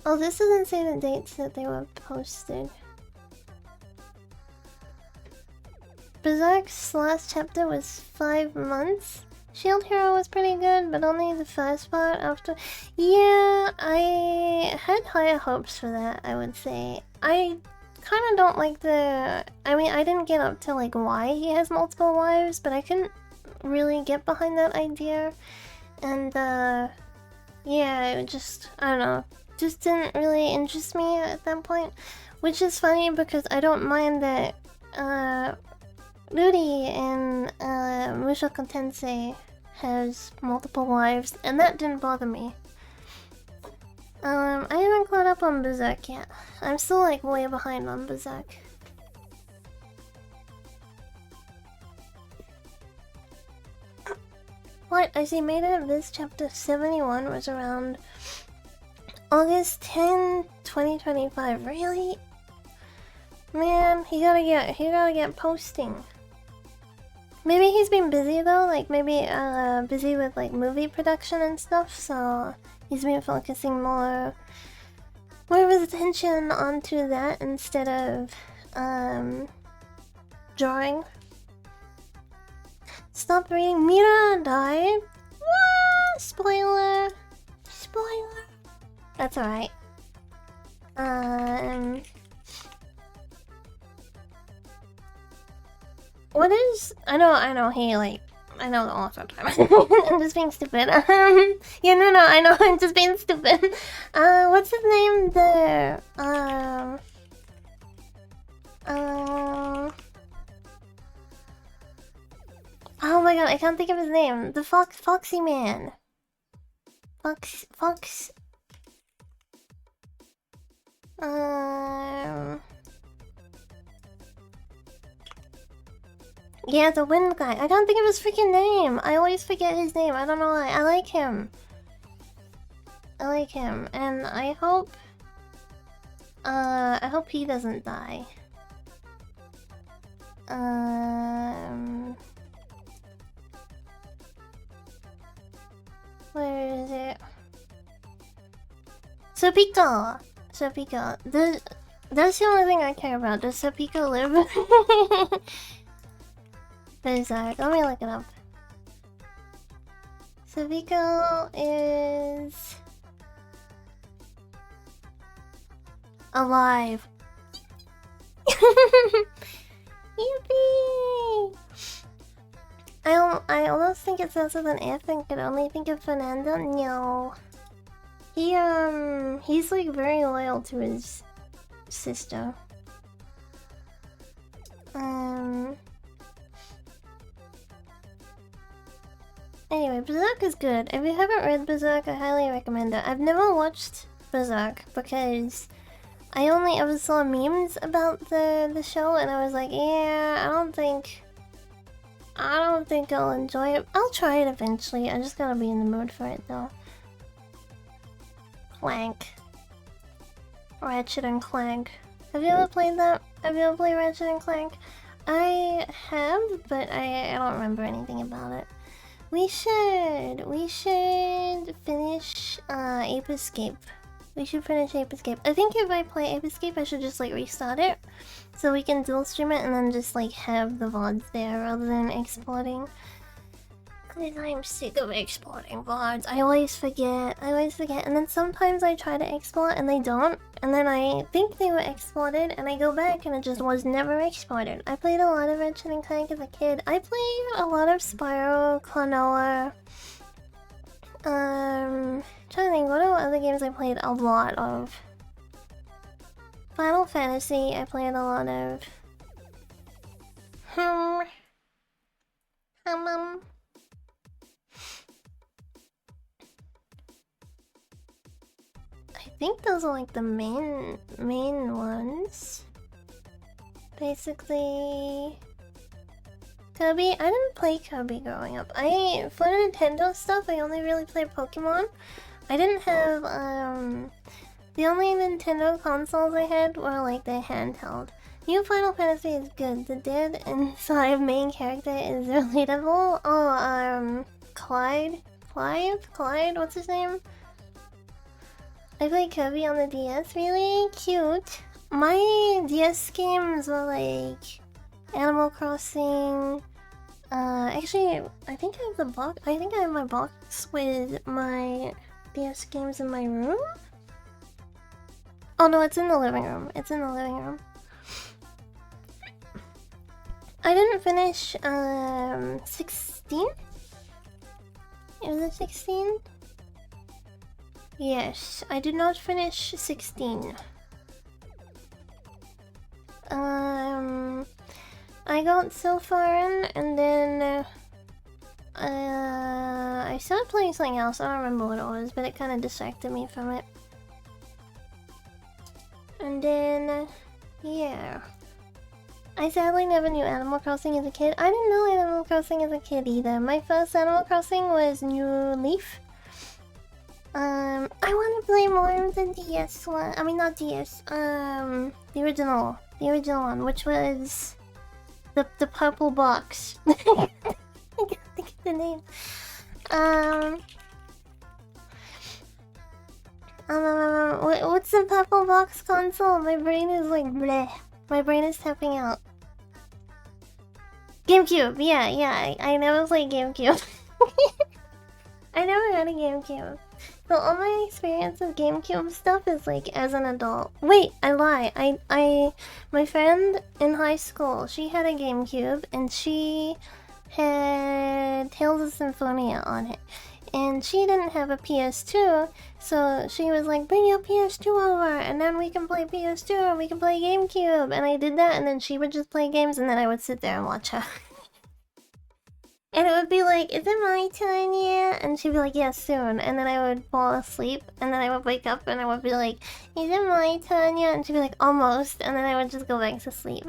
Oh, this doesn't say the dates that they were posted. Berserk's last chapter was 5 months. Shield Hero was pretty good, but only the first part after... Yeah, I had higher hopes for that, I would say. I kind of don't like the... I mean, I didn't get up to like why he has multiple wives, but I couldn't really get behind that idea. And yeah, it just... I don't know. Just didn't really interest me at that point. Which is funny because I don't mind that Rudy in Mushoku Tensei has multiple wives, and that didn't bother me. I haven't caught up on Berserk yet. I'm still like way behind on Berserk. What? I see made it this chapter 71 was around August 10, 2025. Really? Man, he gotta get posting. Maybe he's been busy though, like maybe busy with like movie production and stuff, so he's been focusing more of his attention onto that instead of drawing. Stop reading. Mira died. What? Spoiler. Spoiler. That's alright. What is... I know, hey, like... I know the author time. I'm just being stupid. Yeah, no, I know, I'm just being stupid. What's his name? Oh my god, I can't think of his name. The Foxy Man. Fox... Yeah, the wind guy. I can't think of his freaking name. I always forget his name. I don't know why. I like him. And I hope he doesn't die. Where is it? Serpico. That's the only thing I care about. Does Serpico live? Berserk. Let me look it up. Serpico is alive. Yippee! I almost think it starts with an F and could only think of Fernando. No. He's like very loyal to his sister. Anyway, Berserk is good. If you haven't read Berserk, I highly recommend it. I've never watched Berserk because I only ever saw memes about the show, and I was like, yeah, I don't think I'll enjoy it. I'll try it eventually. I just gotta be in the mood for it though. Clank. Ratchet and Clank. Have you ever played that? Have you ever played Ratchet and Clank? I have, but I don't remember anything about it. We should finish Ape Escape. We should finish Ape Escape. I think if I play Ape Escape, I should just like restart it, so we can dual stream it and then just like have the VODs there rather than exporting. Cause I'm sick of exporting VODs. I always forget, and then sometimes I try to export and they don't, and then I think they were exported and I go back and it just was never exported. I played a lot of Ratchet and Clank as a kid. I played a lot of Spyro, Klonoa. Trying to think, what are other games I played a lot of? Final Fantasy, I played a lot of. I think those are like the main ones. Basically, Kirby. I didn't play Kirby growing up. For Nintendo stuff, I only really played Pokemon. I didn't have the only Nintendo consoles I had were like the handheld. New Final Fantasy is good. The dead inside main character is relatable. Oh, Clive, what's his name? I played Kirby on the DS, really cute. My DS games were like Animal Crossing. Actually, I think I have the box. I think I have my box with my DS games in my room. Oh no, it's in the living room. I didn't finish 16. Is it 16? Yes, I did not finish 16. I got so far in, and then I started playing something else. I don't remember what it was, but it kind of distracted me from it. And then, yeah. I sadly never knew Animal Crossing as a kid. I didn't know Animal Crossing as a kid either. My first Animal Crossing was New Leaf. I want to play more of the DS one. I mean, not DS. The original one, which was the purple box. I can't think of the name. What's the purple box console? My brain is like bleh. My brain is tapping out. GameCube, yeah, I never played GameCube. I never had a GameCube. So all my experience with GameCube stuff is like as an adult. Wait, I lie. My friend in high school, she had a GameCube and she had Tales of Symphonia on it. And she didn't have a PS2, so she was like, bring your PS2 over, and then we can play PS2, and we can play GameCube. And I did that, and then she would just play games, and then I would sit there and watch her. And it would be like, is it my turn yet? And she'd be like, yeah, soon. And then I would fall asleep, and then I would wake up, and I would be like, is it my turn yet? And she'd be like, almost. And then I would just go back to sleep.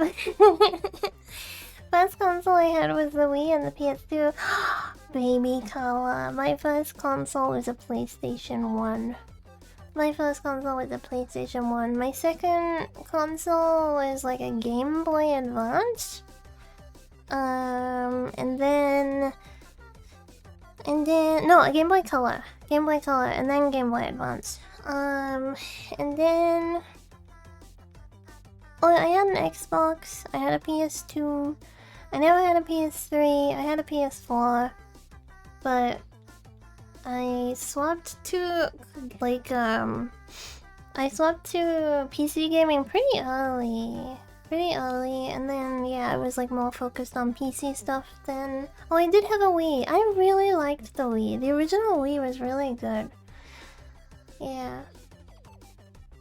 First console I had was the Wii and the PS2. Baby Kawa. My first console was a PlayStation 1. My first console was a PlayStation 1. My second console was like a Game Boy Advance. And then no, a Game Boy Color. Game Boy Color and then Game Boy Advance. And then I had an Xbox, I had a PS2, I never had a PS3, I had a PS4, but I swapped to PC gaming pretty early, and then yeah, I was like more focused on PC stuff then. Oh, I did have a Wii. I really liked the Wii. The original Wii was really good. Yeah.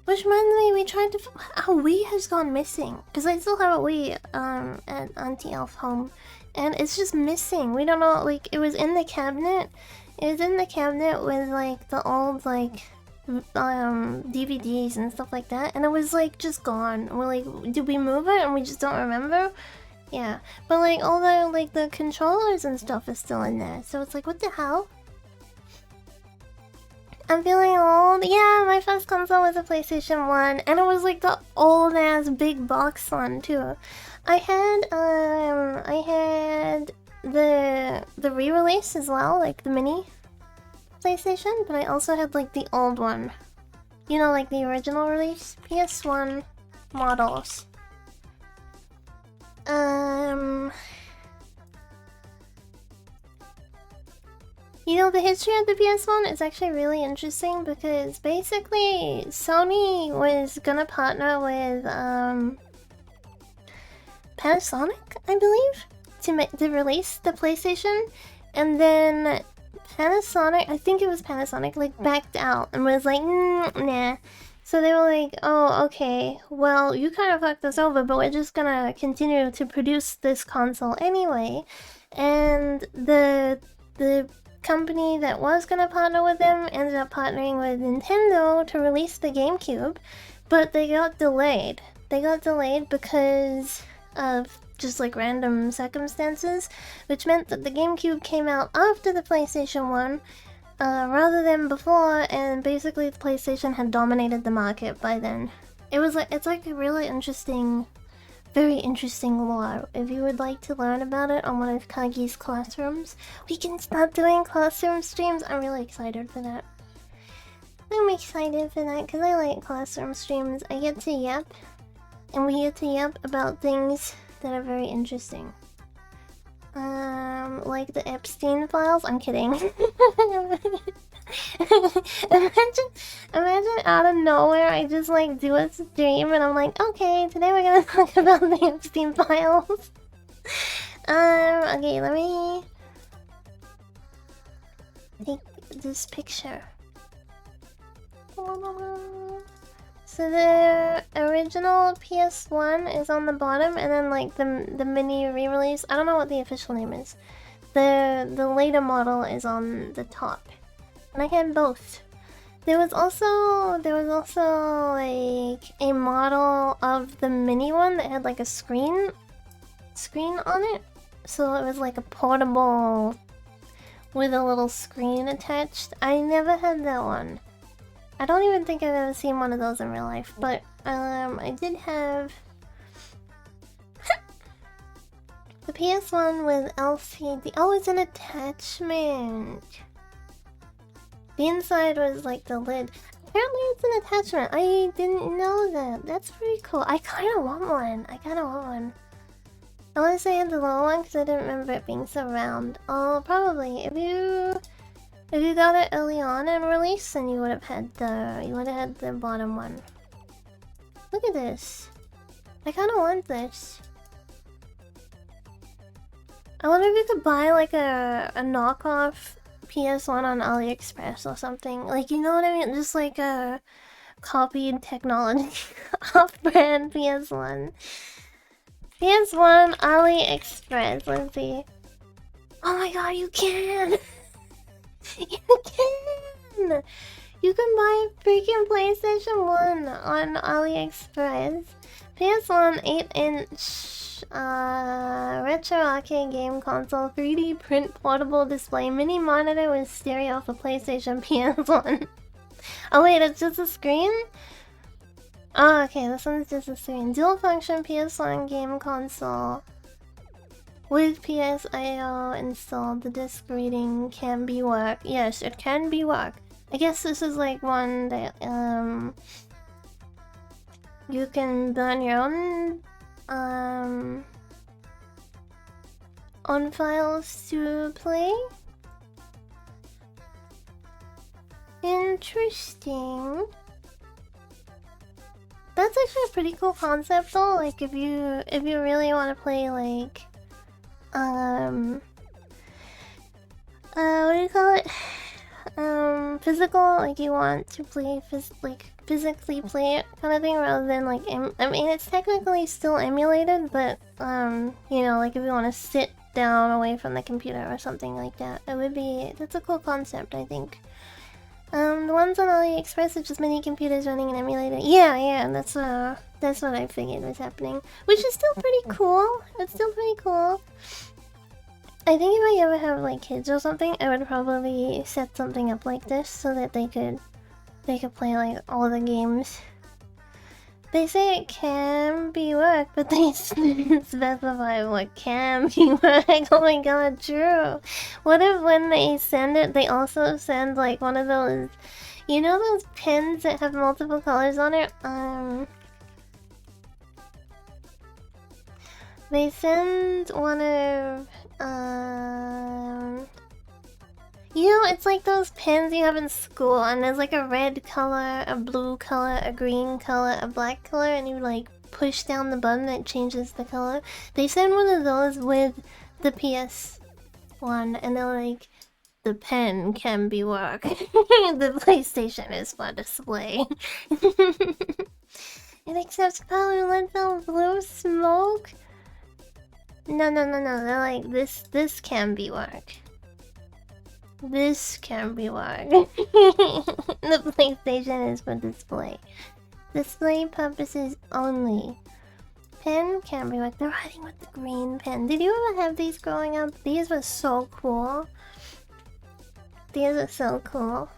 Which reminds me, we tried to... Our Wii has gone missing. Because I still have a Wii at Auntie Elf home. And it's just missing. We don't know, like, it was in the cabinet. It was in the cabinet with, like, the old, like, DVDs and stuff like that. And it was, like, just gone. We're like, did we move it? And we just don't remember? Yeah. But, like, all the, like, the controllers and stuff is still in there. So it's like, what the hell? I'm feeling old. Yeah, my first console was a PlayStation 1, and it was like the old ass big box one too. I had the re-release as well, like the mini PlayStation, but I also had like the old one. You know, like the original release PS1 models. You know, the history of the PS1 is actually really interesting because basically Sony was gonna partner with Panasonic, I believe, to release the PlayStation, and then Panasonic, I think it was Panasonic, like backed out and was like, nah. So they were like, oh, okay, well, you kind of fucked us over, but we're just gonna continue to produce this console anyway. And the company that was gonna partner with them ended up partnering with Nintendo to release the GameCube, but they got delayed. They got delayed because of just like random circumstances, which meant that the GameCube came out after the PlayStation 1 rather than before, and basically the PlayStation had dominated the market by then. It's like a really interesting, very interesting lore. If you would like to learn about it on one of Kagi's classrooms, we can start doing classroom streams. I'm really excited for that. I'm excited for that because I like classroom streams. I get to yap, and we get to yap about things that are very interesting. Like the Epstein files? I'm kidding. Imagine out of nowhere I just like do a stream and I'm like, okay, today we're gonna talk about the Epstein files. Okay, let me take this picture. So the original PS1 is on the bottom, and then like the mini re-release, I don't know what the official name is. The later model is on the top. And I had both. There was also like a model of the mini one that had like a screen on it. So it was like a portable with a little screen attached. I never had that one. I don't even think I've ever seen one of those in real life, but I did have the PS1 with LCD. Oh, it's an attachment. The inside was like the lid. Apparently it's an attachment. I didn't know that. That's pretty cool. I kind of want one. I want to say the low one because I didn't remember it being so round. Oh, probably. If you got it early on in release, then you would have had the bottom one. Look at this. I kind of want this. I wonder if you could buy like a knockoff PS1 on AliExpress or something. Like, you know what I mean? Just like a copied technology off-brand PS1. PS1 AliExpress. Let's see. Oh my god, you can! You can! You can buy a freaking PlayStation 1 on AliExpress. PS1 8-inch retro arcade game console, 3D print portable display, mini monitor with stereo for PlayStation PS1. Oh wait, it's just a screen? Oh, okay, this one's just a screen. Dual function PS1 game console. With PSIO installed, the disc reading can be worked. Yes, it can be worked. I guess this is like one that you can burn your own files to play. Interesting. That's actually a pretty cool concept though. Like if you really want to play like what do you call it? Physical, like you want to play physically play it kind of thing, rather than like I mean it's technically still emulated, but you know, like if you want to sit down away from the computer or something like that, that's a cool concept, I think. The ones on AliExpress are just mini computers running an emulator. Yeah, that's what I figured was happening, which is still pretty cool. It's still pretty cool. I think if I ever have like kids or something, I would probably set something up like this so that they could play like all the games. They say it can be worked, but they specify what can be worked. Oh my god, true. What if when they send it, they also send like one of those, you know, those pens that have multiple colors on it? They send one of you know, it's like those pens you have in school, and there's like a red color, a blue color, a green color, a black color, and you like push down the button that changes the color. They send one of those with the PS1, and they're like, the pen can be worked. The PlayStation is for display. It accepts power and lets out blue smoke. No. They're like, this can be worked. This can be worked. The PlayStation is for display. Display purposes only. Pen can be worked. They're writing with the green pen. Did you ever have these growing up? These were so cool. These are so cool.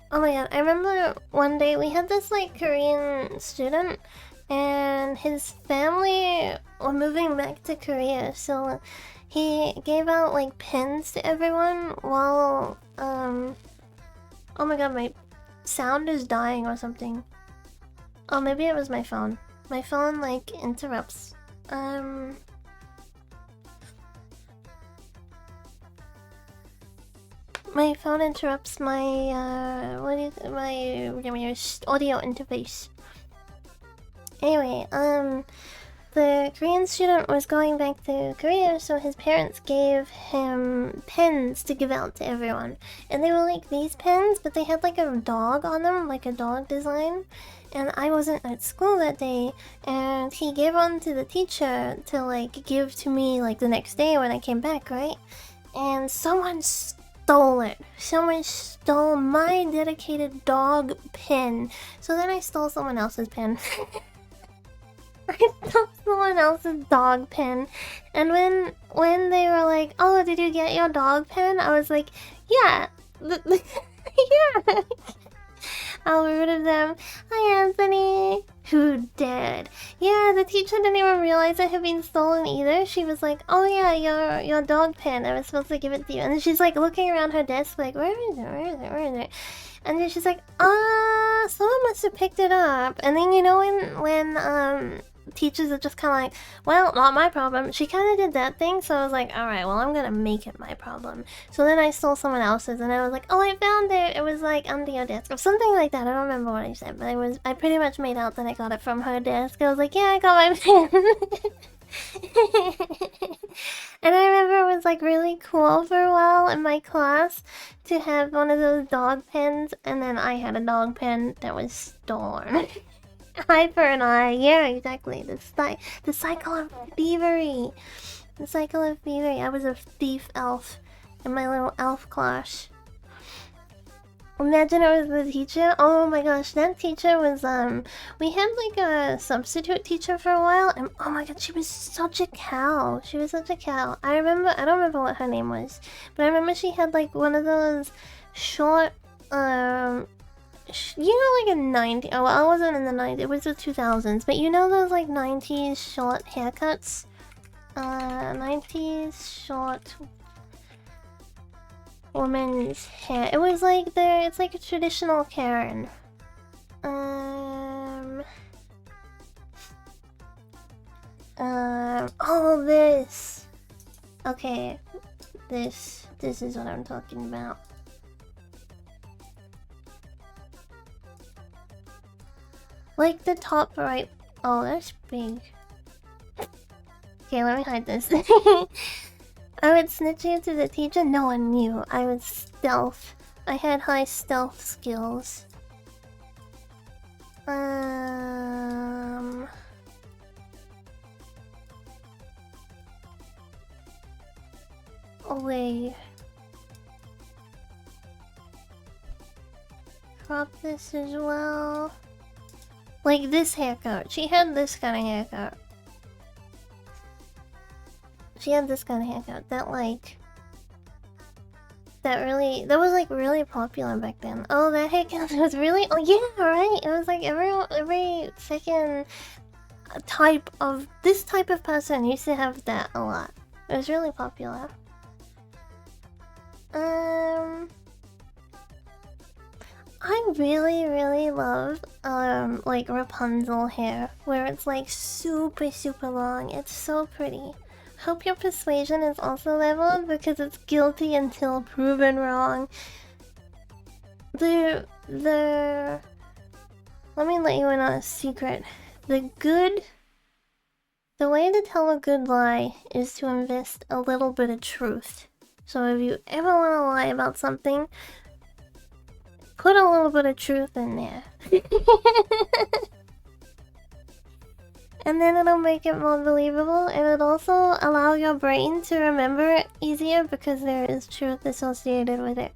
Oh my god, I remember one day we had this like Korean student, and his family were moving back to Korea, so he gave out like pens to everyone while oh my god, my sound is dying or something. Oh, maybe it was my phone. My phone like interrupts. My phone interrupts my my audio interface. Anyway, the Korean student was going back to Korea, so his parents gave him pens to give out to everyone. And they were like these pens, but they had like a dog on them, like a dog design. And I wasn't at school that day, and he gave one to the teacher to like give to me like the next day when I came back, right? And someone stole it. Someone stole my dedicated dog pen. So then I stole someone else's pen. I stole someone else's dog pen. And when they were like, "Oh, did you get your dog pen?" I was like, "Yeah." Yeah. How rude of them. Hi, Anthony. Who did? Yeah, the teacher didn't even realize it had been stolen either. She was like, "Oh yeah, your dog pen. I was supposed to give it to you." And then she's like looking around her desk like, "Where is it? Where is it? Where is it?" And then she's like, someone must have picked it up." And then you know when teachers are just kind of like, well, not my problem. She kind of did that thing, so I was like, alright, well, I'm gonna make it my problem. So then I stole someone else's, and I was like, oh, I found it. It was like under your desk, or something like that. I don't remember what I said, but I pretty much made out that I got it from her desk. I was like, yeah, I got my pen. And I remember it was like really cool for a while in my class to have one of those dog pens, and then I had a dog pen that was stolen. Hyper and I, yeah, exactly. The cycle of thievery. The cycle of thievery. I was a thief elf in my little elf class. Imagine it was the teacher. Oh my gosh, that teacher was we had like a substitute teacher for a while, and oh my god, she was such a cow. She was such a cow. I don't remember what her name was, but I remember she had like one of those short you know, like a 90s. Oh, well, I wasn't in the 90s. It was the 2000s, but you know those like 90s short haircuts? 90s short woman's hair. It was like it's like a traditional Karen. Oh, this. Okay, this is what I'm talking about. Like the top right. Oh, that's big. Okay, let me hide this. I would snitch you to the teacher. No one knew. I was stealth. I had high stealth skills. Away. Crop this as well. Like this haircut. She had this kind of haircut. She had this kind of haircut. That was like really popular back then. Oh, that haircut was really. Oh yeah, right. It was like every second type of this type of person used to have that a lot. It was really popular. I really love like Rapunzel hair, where it's like super long. It's so pretty. Hope your persuasion is also leveled because it's guilty until proven wrong. Let me let you in on a secret. The way to tell a good lie is to invest a little bit of truth. So if you ever want to lie about something, put a little bit of truth in there. And then it'll make it more believable, and it'll also allow your brain to remember it easier because there is truth associated with it.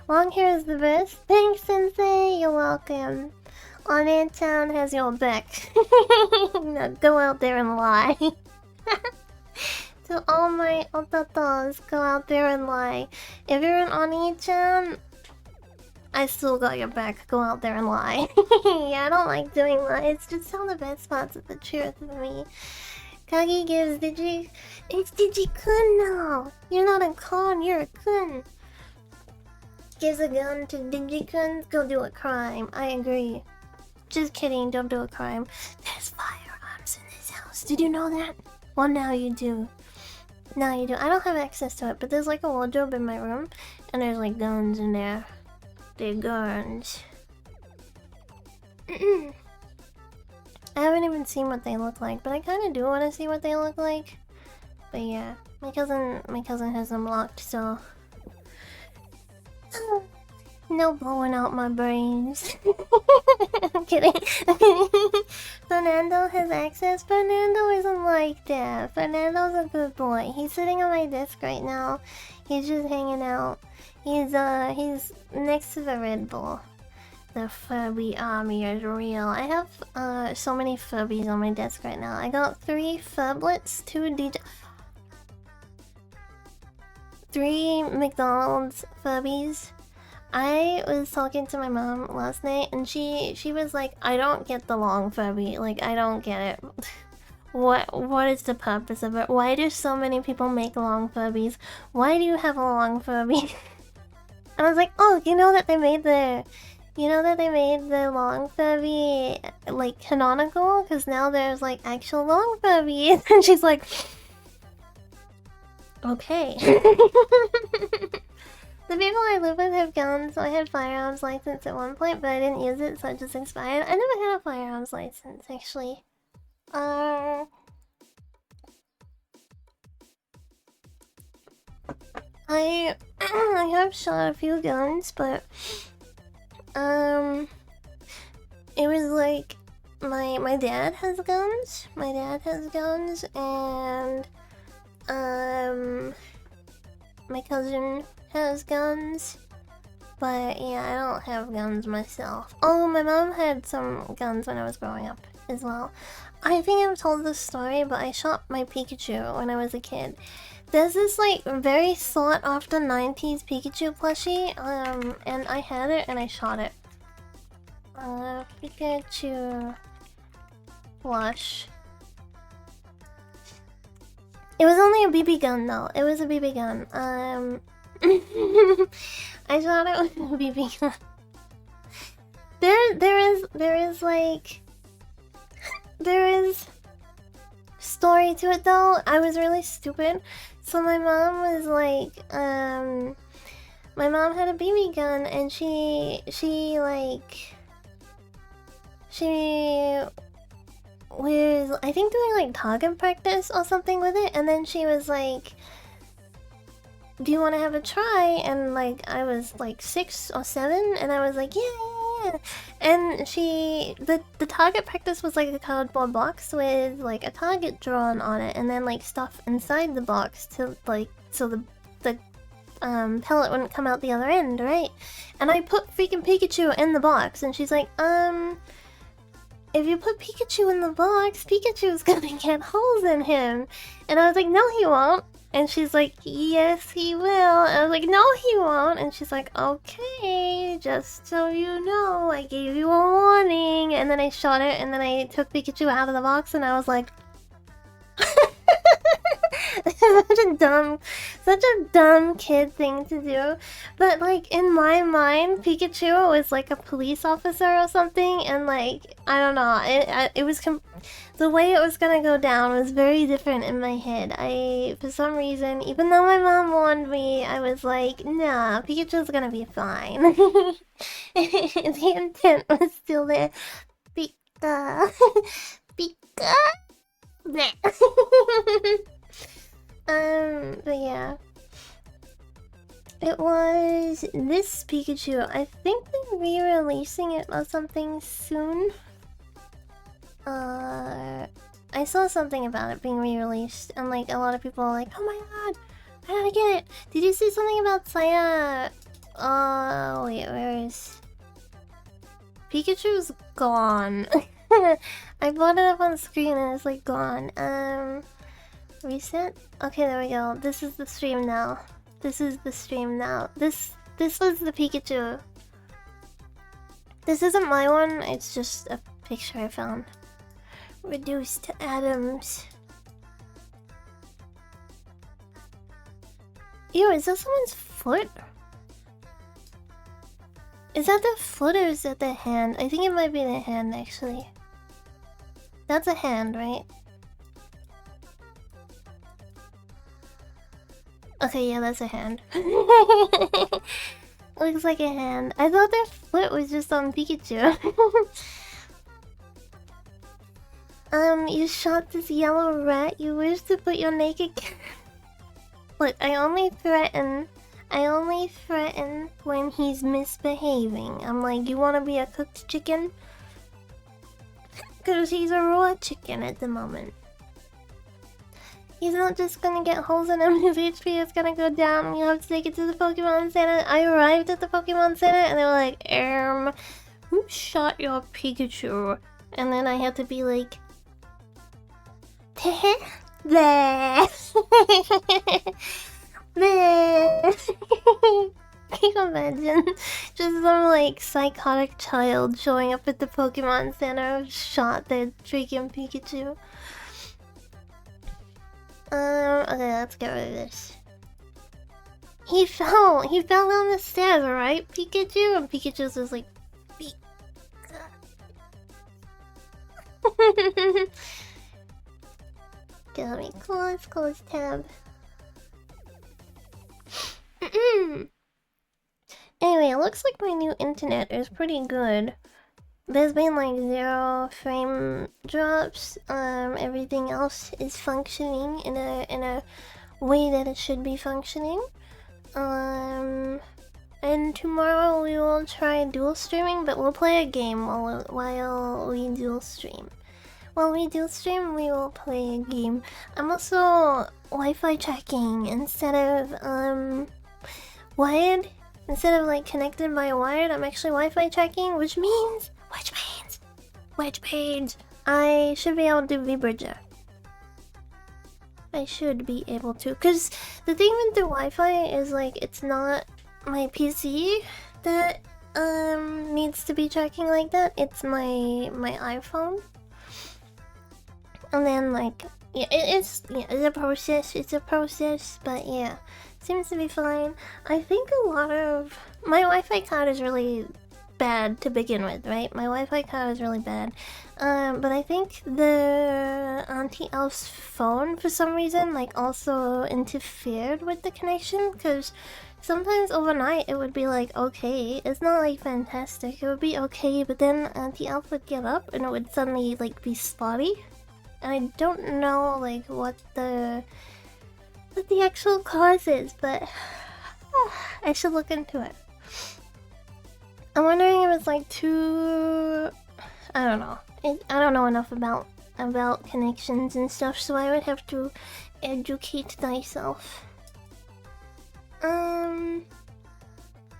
Long hair is the best. Thanks, Sensei. You're welcome. On Town has your back. Now go out there and lie. To all my otatos, go out there and lie. If you're an Oni-chan, I still got your back. Go out there and lie. Yeah, I don't like doing lies. Just tell the best parts of the truth with me. Kagi gives Digi... It's Digi-kun now! You're not a con, you're a kun. Gives a gun to Digi-kun. Go do a crime. I agree. Just kidding, don't do a crime. There's firearms in this house. Did you know that? Well, now you do. Now you do. I don't have access to it, but there's like a wardrobe in my room, and there's like guns in there. They're guns. I haven't even seen what they look like, but I kind of do want to see what they look like. But yeah, my cousin has them locked, so no blowing out my brains. I'm kidding. Fernando has access. Fernando isn't like that. Fernando's a good boy. He's sitting on my desk right now. He's just hanging out. He's next to the Red Bull. The Furby army is real. I have so many Furbies on my desk right now. I got 3 Furblets, 3 McDonald's Furbies. I was talking to my mom last night, and she was like, I don't get the long Furby. Like, I don't get it. What is the purpose of it? Why do so many people make long Furbies? Why do you have a long Furby? And I was like, oh, you know that they made the You know that they made the long Furby like canonical? Because now there's like actual long Furby. And she's like, okay. The people I live with have guns, so I had firearms license at one point, but I didn't use it, so it just expired. I never had a firearms license, actually. I I have shot a few guns, but it was like my dad has guns. My dad has guns, and my cousin has guns. But yeah, I don't have guns myself. Oh, my mom had some guns when I was growing up as well. I think I've told this story, but I shot my Pikachu when I was a kid. There's this like very sought after 90s Pikachu plushie, and I had it and I shot it. Pikachu plush. It was only a BB gun though. It was a BB gun. I shot it with a BB gun. There is story to it though. I was really stupid. So my mom was like, my mom had a BB gun and she was, I think, doing like target practice or something with it, and then she was like, do you want to have a try? And like I was like 6 or 7 and I was like, yeah. And the target practice was like a cardboard box with like a target drawn on it, and then like stuff inside the box to like so the pellet wouldn't come out the other end, right? And I put freaking Pikachu in the box, and she's like, if you put Pikachu in the box, Pikachu's gonna get holes in him. And I was like, no he won't. And she's like, yes he will. And I was like, no he won't. And she's like, okay, just so you know, I gave you a warning. And then I shot it, and then I took Pikachu out of the box, and I was like, such a dumb kid thing to do. But like in my mind, Pikachu was like a police officer or something, and like I don't know, it was the way it was gonna go down was very different in my head. For some reason, even though my mom warned me, I was like, nah, Pikachu's gonna be fine. The intent was still there. Pika, Pika. But yeah. It was this Pikachu. I think they're re-releasing it or something soon. I saw something about it being re-released, and like a lot of people are like, oh my god, I gotta get it. Did you see something about Saya? Oh wait, where is Pikachu's gone. I brought it up on screen and it's like gone. Reset? Okay, there we go. This is the stream now. This is the stream now. This was the Pikachu. This isn't my one, it's just a picture I found. Reduced to atoms. Ew, is that someone's foot? Is that the foot or is that the hand? I think it might be the hand actually. That's a hand, right? Okay, yeah, that's a hand. Looks like a hand. I thought their foot was just on Pikachu. You shot this yellow rat. You wish to put your naked cat. Look, I only threaten when he's misbehaving. I'm like, you wanna be a cooked chicken? Because he's a raw chicken at the moment. He's not just gonna get holes in him, his HP is gonna go down and you have to take it to the Pokemon Center. I arrived at the Pokemon Center and they were like, who shot your Pikachu? And then I had to be like, bleh. Can you imagine? Just some like psychotic child showing up at the Pokemon Center, shot their freaking Pikachu. Okay, let's get rid of this. He fell down the stairs, right, Pikachu? And Pikachu's just like, Beak. Got me. Close tab. Anyway, it looks like my new internet is pretty good. There's been like 0 frame drops. Everything else is functioning in a way that it should be functioning. And tomorrow we will try dual streaming, but we'll play a game while we dual stream. While we dual stream, we will play a game. I'm also Wi-Fi checking instead of wired. Instead of like connected by wired, I'm actually Wi-Fi checking, which means I should be able to do V-Bridger. I should be able to, cause the thing with the Wi-Fi is like it's not my PC that needs to be tracking like that. It's my iPhone, and then like it's a process. It's a process, but yeah, seems to be fine. I think a lot of my Wi-Fi card is really bad to begin with, right? My Wi-Fi card is really bad. But I think the Auntie Elf's phone, for some reason, like also interfered with the connection, because sometimes overnight it would be like okay, it's not like fantastic, it would be okay, but then Auntie Elf would get up and it would suddenly like be spotty. And I don't know like what the actual cause is, but I should look into it. I'm wondering if it's like too... I don't know. I don't know enough about connections and stuff, so I would have to educate myself.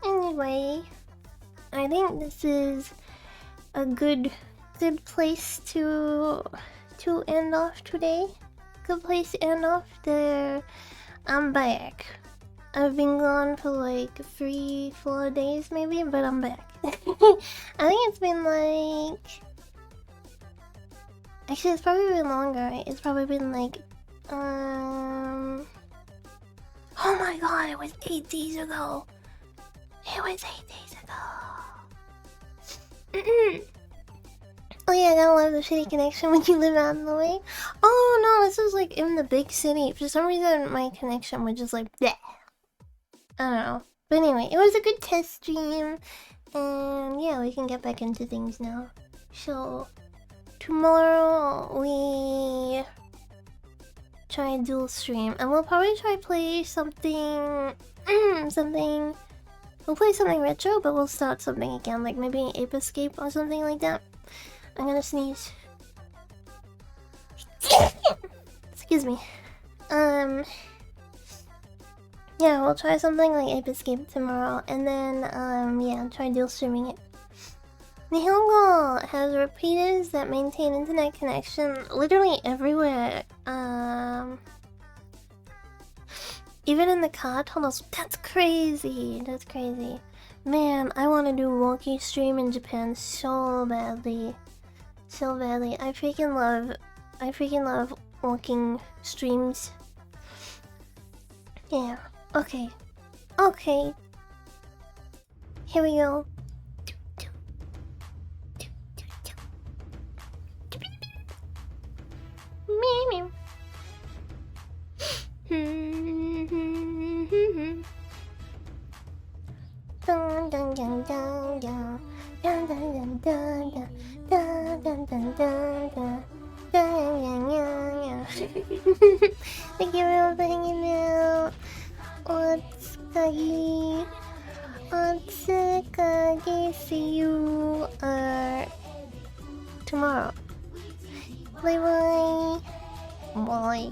Anyway, I think this is a good place to end off today. Good place to end off. I'm back. I've been gone for like 3-4 days maybe, but I'm back. I think it's been like... Actually, it's probably been longer, right? It's probably been like... Oh my god, it was 8 days ago! It was 8 days ago! Oh yeah, I gotta love the shitty connection when you live out of the way. Oh no, this was like in the big city. For some reason, my connection was just like... bleh. I don't know. But anyway, it was a good test stream. And yeah, we can get back into things now. So, tomorrow we try dual stream. And we'll probably try play something... We'll play something retro, but we'll start something again. Like maybe Ape Escape or something like that. I'm gonna sneeze. Excuse me. Yeah, we'll try something like Ape Escape tomorrow, and then, yeah, try dual streaming it. Nihongo has repeaters that maintain internet connection literally everywhere. Even in the car tunnels. That's crazy. That's crazy. Man, I want to do Walkie stream in Japan so badly. So badly. I freaking love walking streams. Yeah. Okay. Okay. Here we go. Meow. Dun dun dun dun dun dun dun dun dun dun dun dun dun. Thank you everyone for hanging out. Otsukagi. Otsukagi. See you tomorrow. Bye bye. Bye.